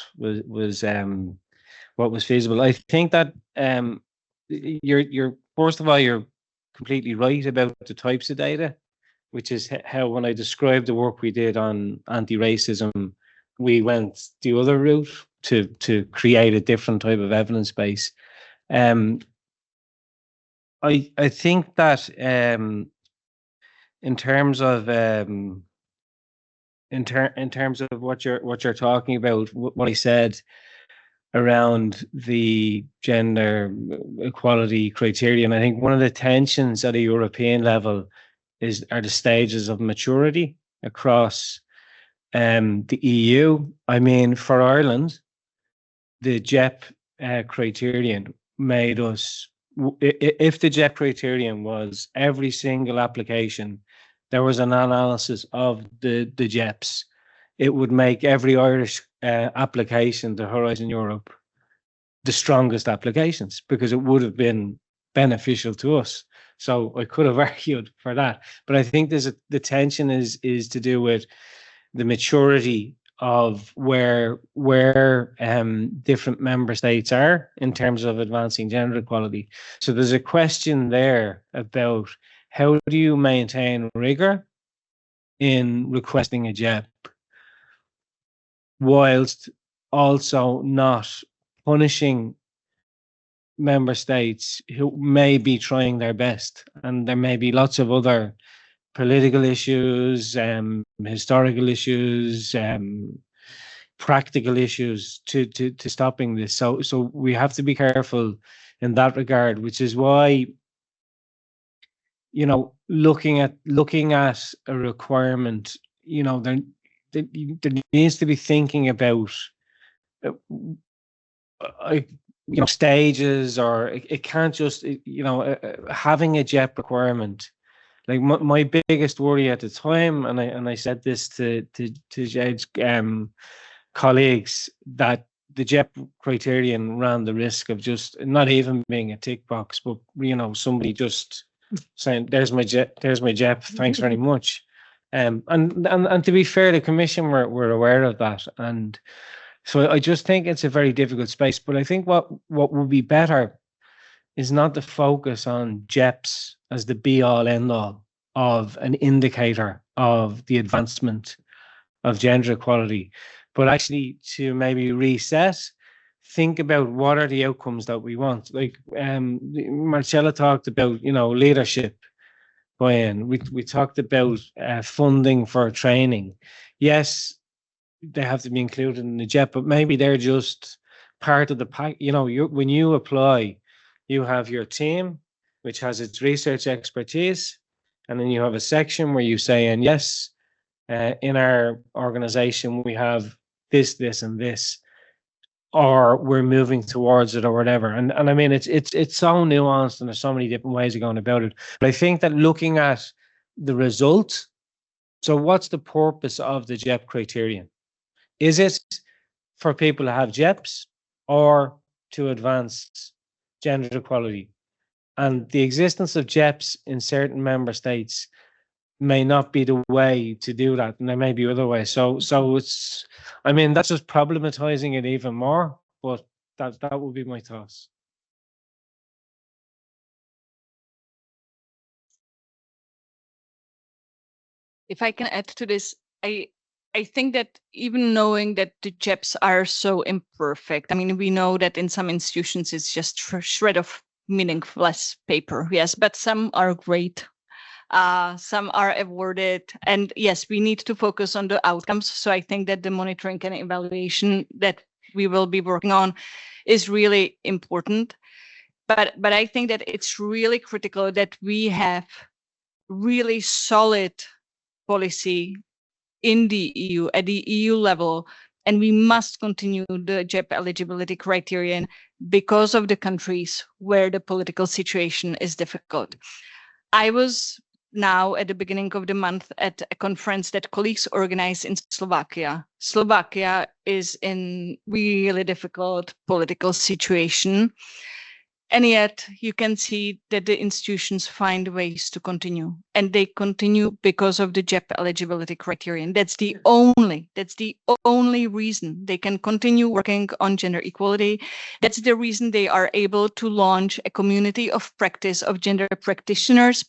was feasible. I think that you're first of all, you're completely right about the types of data, which is how, when I described the work we did on anti-racism, we went the other route to create a different type of evidence base. I think that in terms of what you're talking about, what I said around the gender equality criterion, I think one of the tensions at a European level are the stages of maturity across the EU. I mean, for Ireland, the GEP criterion made us, if the GEP criterion was every single application, there was an analysis of the GEPs, it would make every Irish application to Horizon Europe the strongest applications, because it would have been beneficial to us. So I could have argued for that, but I think the tension is to do with the maturity of where different member states are in terms of advancing gender equality. So there's a question there about how do you maintain rigor in requesting a JEP whilst also not punishing member states who may be trying their best. And there may be lots of other political issues, historical issues, practical issues to stopping this. So we have to be careful in that regard, which is why, you know, looking at a requirement, you know, there needs to be thinking about you know, stages, or it can't just, you know, having a JEP requirement. Like my biggest worry at the time, and I said this to Jed's colleagues, that the JEP criterion ran the risk of just not even being a tick box, but, you know, somebody just saying, "There's my JEP, thanks very much." And to be fair, the Commission were aware of that, and so I just think it's a very difficult space. But I think what would be better is not to focus on JEPs as the be-all, end-all of an indicator of the advancement of gender equality, but actually to maybe reset, think about what are the outcomes that we want. Like Marcella talked about, you know, leadership buy-in. We talked about funding for training. Yes, they have to be included in the JEP, but maybe they're just part of the pack. You know, when you apply, you have your team, which has its research expertise, and then you have a section where you say, and yes, in our organization, we have this, this, and this, or we're moving towards it, or whatever. And I mean, it's so nuanced, and there's so many different ways of going about it. But I think that looking at the result, so what's the purpose of the JEP criterion? Is it for people to have JEPs or to advance gender equality? And the existence of JEPs in certain member states may not be the way to do that, and there may be other ways. So it's, I mean, that's just problematizing it even more, but that would be my thoughts. If I can add to this, I think that even knowing that the JEPs are so imperfect, I mean, we know that in some institutions it's just a shred of meaningless paper, yes, but some are great. Some are awarded, and yes, we need to focus on the outcomes. So I think that the monitoring and evaluation that we will be working on is really important. But I think that it's really critical that we have really solid policy in the EU at the EU level, and we must continue the JEP eligibility criterion because of the countries where the political situation is difficult. I was now at the beginning of the month at a conference that colleagues organized in Slovakia. Slovakia is in really difficult political situation. And yet you can see that the institutions find ways to continue, and they continue because of the JEP eligibility criterion. That's the only reason they can continue working on gender equality. That's the reason they are able to launch a community of practice of gender practitioners,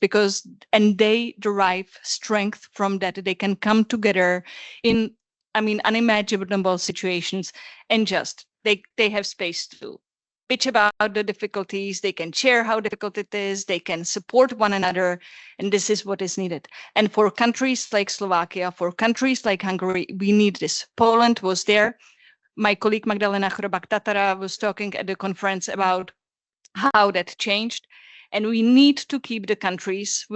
and they derive strength from that. They can come together in, unimaginable situations, and just they have space to bitch about the difficulties, they can share how difficult it is, they can support one another, and this is what is needed. And for countries like Slovakia, for countries like Hungary, we need this. Poland was there. My colleague Magdalena Chrobak-Tatara was talking at the conference about how that changed. And we need to keep the countries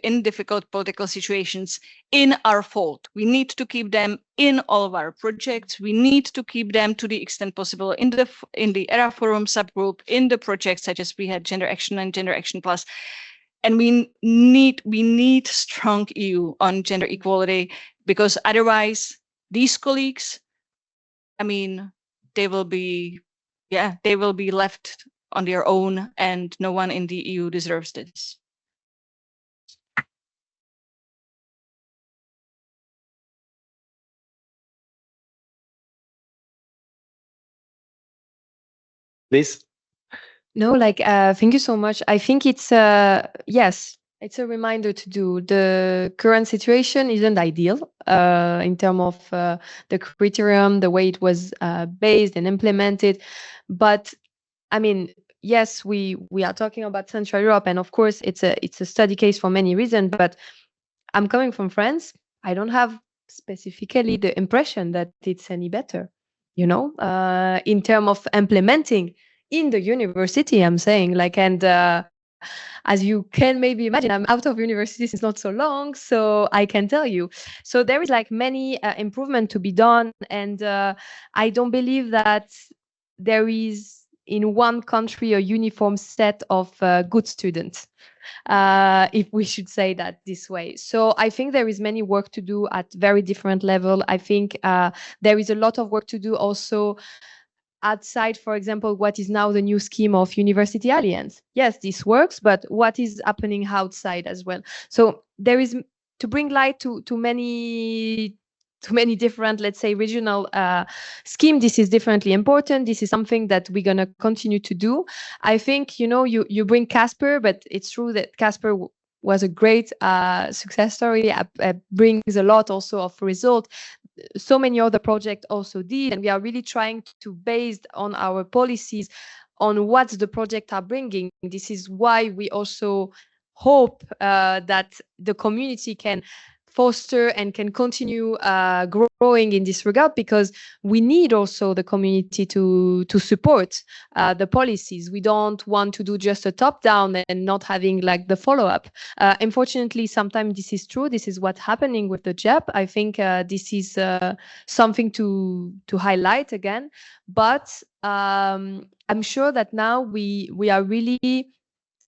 in difficult political situations in our fold. We need to keep them in all of our projects. We need to keep them to the extent possible in the ERA Forum subgroup, in the projects such as we had Gender Action and Gender Action Plus. And we need strong EU on gender equality, because otherwise these colleagues, they will be left on their own, and no one in the EU deserves this. Please. No, thank you so much. I think it's yes, it's a reminder to do. The current situation isn't ideal in terms of the criterion, the way it was based and implemented. But yes, we are talking about Central Europe, and of course, it's a study case for many reasons. But I'm coming from France. I don't have specifically the impression that it's any better. In terms of implementing in the university, I'm saying, and as you can maybe imagine, I'm out of university since not so long, so I can tell you. So there is many improvement to be done, and I don't believe that there is in one country a uniform set of good students, if we should say that this way. So I think there is many work to do at very different level. I think there is a lot of work to do also outside, for example, what is now the new scheme of University Alliance. Yes, this works, but what is happening outside as well? So there is to bring light to many different, let's say, regional scheme. This is definitely important. This is something that we're going to continue to do. I think, you bring Casper, but it's true that Casper was a great success story. Brings a lot also of result. So many other projects also did, and we are really trying to, based on our policies, on what the project are bringing. This is why we also hope that the community can foster and can continue growing in this regard, because we need also the community to support the policies. We don't want to do just a top down and not having the follow-up. Unfortunately, sometimes this is true. This is what's happening with the JEP. I think this is something to highlight again. But I'm sure that now we are really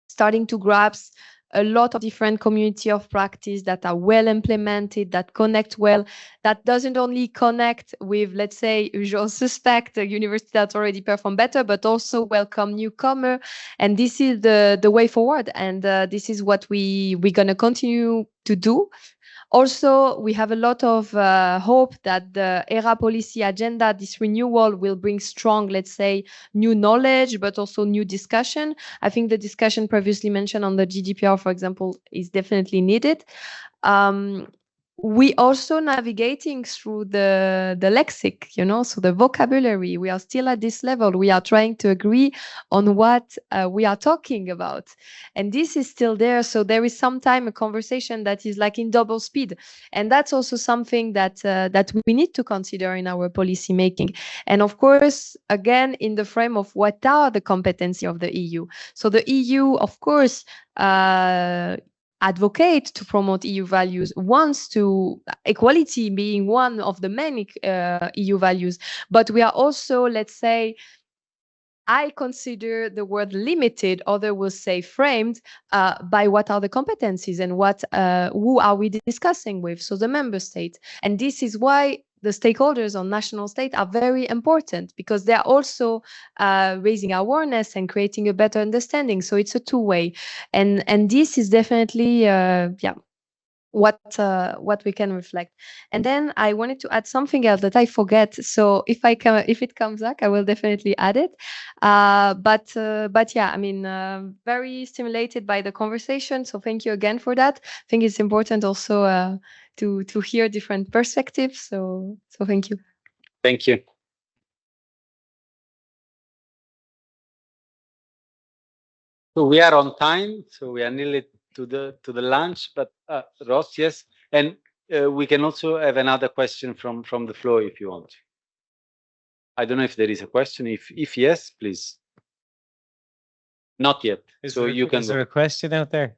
starting to grasp a lot of different community of practice that are well implemented, that connect well, that doesn't only connect with, let's say, usual suspect, a university that already perform better, but also welcome newcomer. And this is the way forward. And this is what we're going to continue to do. Also, we have a lot of hope that the ERA policy agenda, this renewal, will bring strong, let's say, new knowledge, but also new discussion. I think the discussion previously mentioned on the GDPR, for example, is definitely needed. we also navigating through the lexic, so the vocabulary. We are still at this level. We are trying to agree on what we are talking about, and this is still there. So there is sometimes a conversation that is like in double speed, and that's also something that we need to consider in our policy making. And of course, again, in the frame of what are the competency of the EU. So the EU, of course, advocate to promote EU values, wants to equality being one of the many EU values. But we are also, let's say, I consider the word limited, other will say framed, by what are the competencies and who are we discussing with? So the member state. And this is why the stakeholders on national state are very important, because they are also raising awareness and creating a better understanding. So it's a two-way, and this is definitely what we can reflect. And then I wanted to add something else that I forget. So if it comes back, I will definitely add it. But yeah, I mean, very stimulated by the conversation. So thank you again for that. I think it's important also to hear different perspectives. So thank you. Thank you. So we are on time. So we are nearly to the lunch. But Ross, yes, and we can also have another question from the floor if you want. I don't know if there is a question. If yes, please. Not yet. Is there a question out there?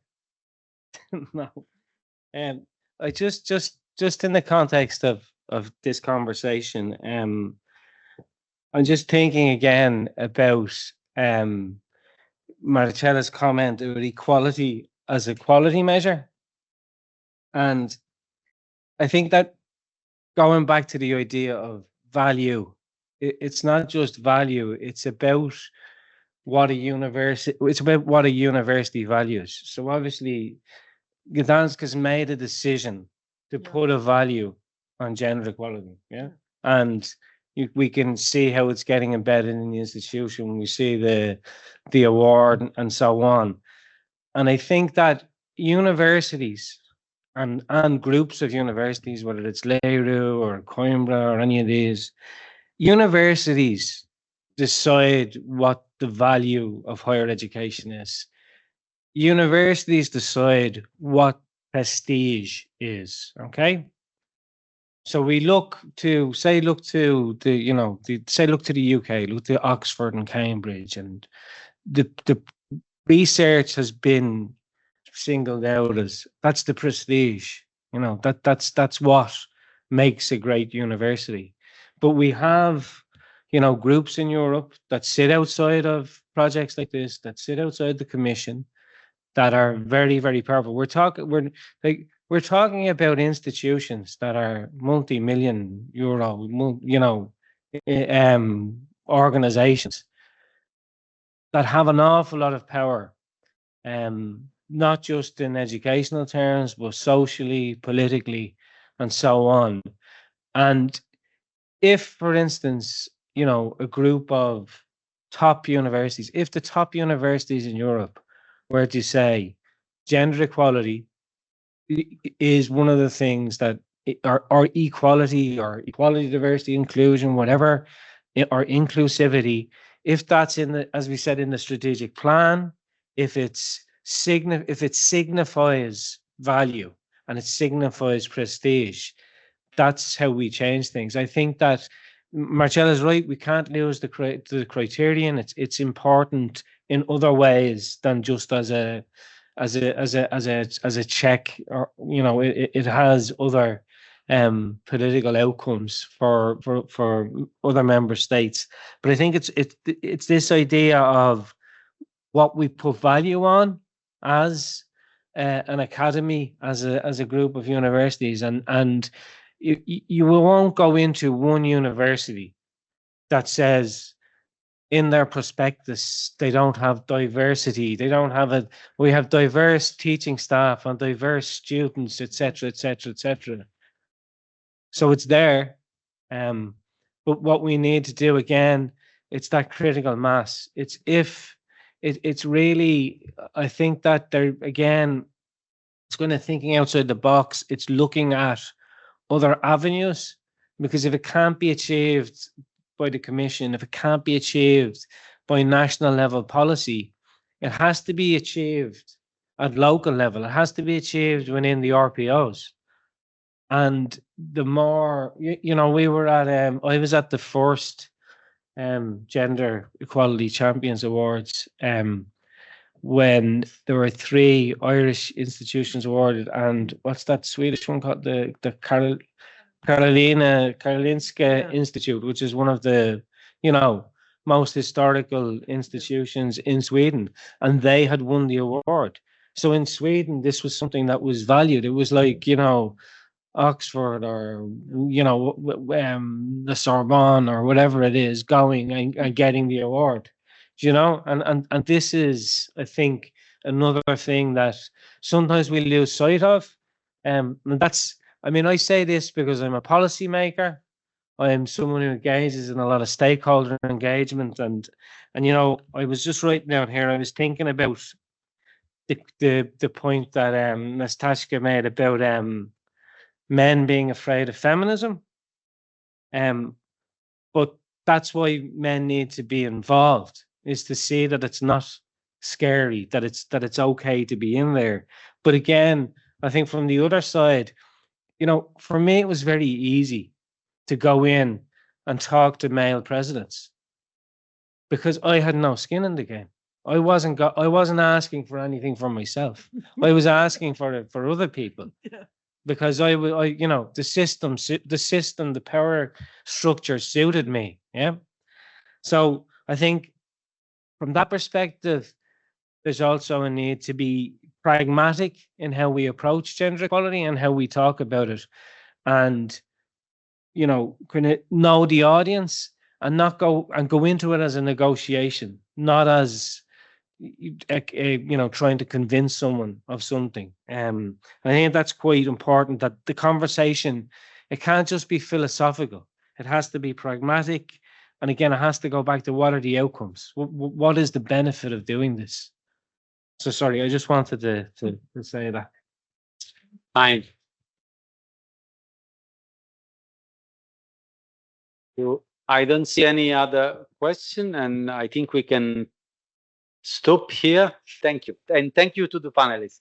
No. I just in the context of this conversation, I'm just thinking again about Marcella's comment about equality as a quality measure. And I think that going back to the idea of value, it's not just value, it's about what a university values. So obviously Gdansk has made a decision to put a value on gender equality. Yeah. And we can see how it's getting embedded in the institution. We see the award and so on. And I think that universities and groups of universities, whether it's Leiru or Coimbra or any of these, universities decide what the value of higher education is. Universities decide what prestige is. Okay. So we look to the UK, look to Oxford and Cambridge, and the research has been singled out as that's the prestige. That's what makes a great university. But we have, groups in Europe that sit outside of projects like this, that sit outside the Commission, that are very, very powerful. We're talking about institutions that are multi-million euro, organizations that have an awful lot of power, not just in educational terms, but socially, politically, and so on. And if, for instance, a group of top universities, if the top universities in Europe were to say gender equality is one of the things that or equality, diversity, inclusion, whatever, or inclusivity, if that's as we said, in the strategic plan, if it signifies value and it signifies prestige, that's how we change things. I think that Marcella's right. We can't lose the criterion. It's important in other ways than just as a check, or it has other political outcomes for other member states. But I think it's this idea of what we put value on as an academy, as a group of universities, and you won't go into one university that says in their prospectus they don't have diversity, we have diverse teaching staff and diverse students, etc., etc., etc. So it's there, but what we need to do again, it's that critical mass. It's really, I think that there again, kind of thinking outside the box. It's looking at other avenues, because if it can't be achieved by the Commission, if it can't be achieved by national level policy, it has to be achieved at local level. It has to be achieved within the RPOs. And the more, you know, we were at, I was at the first Gender Equality Champions Awards when there were 3 Irish institutions awarded, and what's that Swedish one called? The Karolinska Institute, which is one of the, you know, most historical institutions in Sweden, and they had won the award. So in Sweden, this was something that was valued. It was like, you know, Oxford or, you know, the Sorbonne or whatever it is, going and getting the award, you know, and this is, I think, another thing that sometimes we lose sight of. And that's, I mean, I say this because I'm a policymaker. I'm someone who engages in a lot of stakeholder engagement, and you know, I was just writing down here, I was thinking about the point that Natasha made about men being afraid of feminism. But that's why men need to be involved, is to see that it's not scary, that it's okay to be in there. But again, I think from the other side, you know, for me, it was very easy to go in and talk to male presidents because I had no skin in the game. I wasn't asking for anything for myself. I was asking for it for other people. Yeah. Because I you know, the system, the power structure suited me. Yeah. So I think from that perspective, there's also a need to be pragmatic in how we approach gender equality and how we talk about it. And, you know, kind of know the audience and not go into it as a negotiation, not as, you know, trying to convince someone of something. I think that's quite important, that the conversation, it can't just be philosophical. It has to be pragmatic. And again, it has to go back to what are the outcomes? What is the benefit of doing this? So sorry, I just wanted to say that. Fine. So I don't see any other question, and I think we can stop here. Thank you. And thank you to the panelists.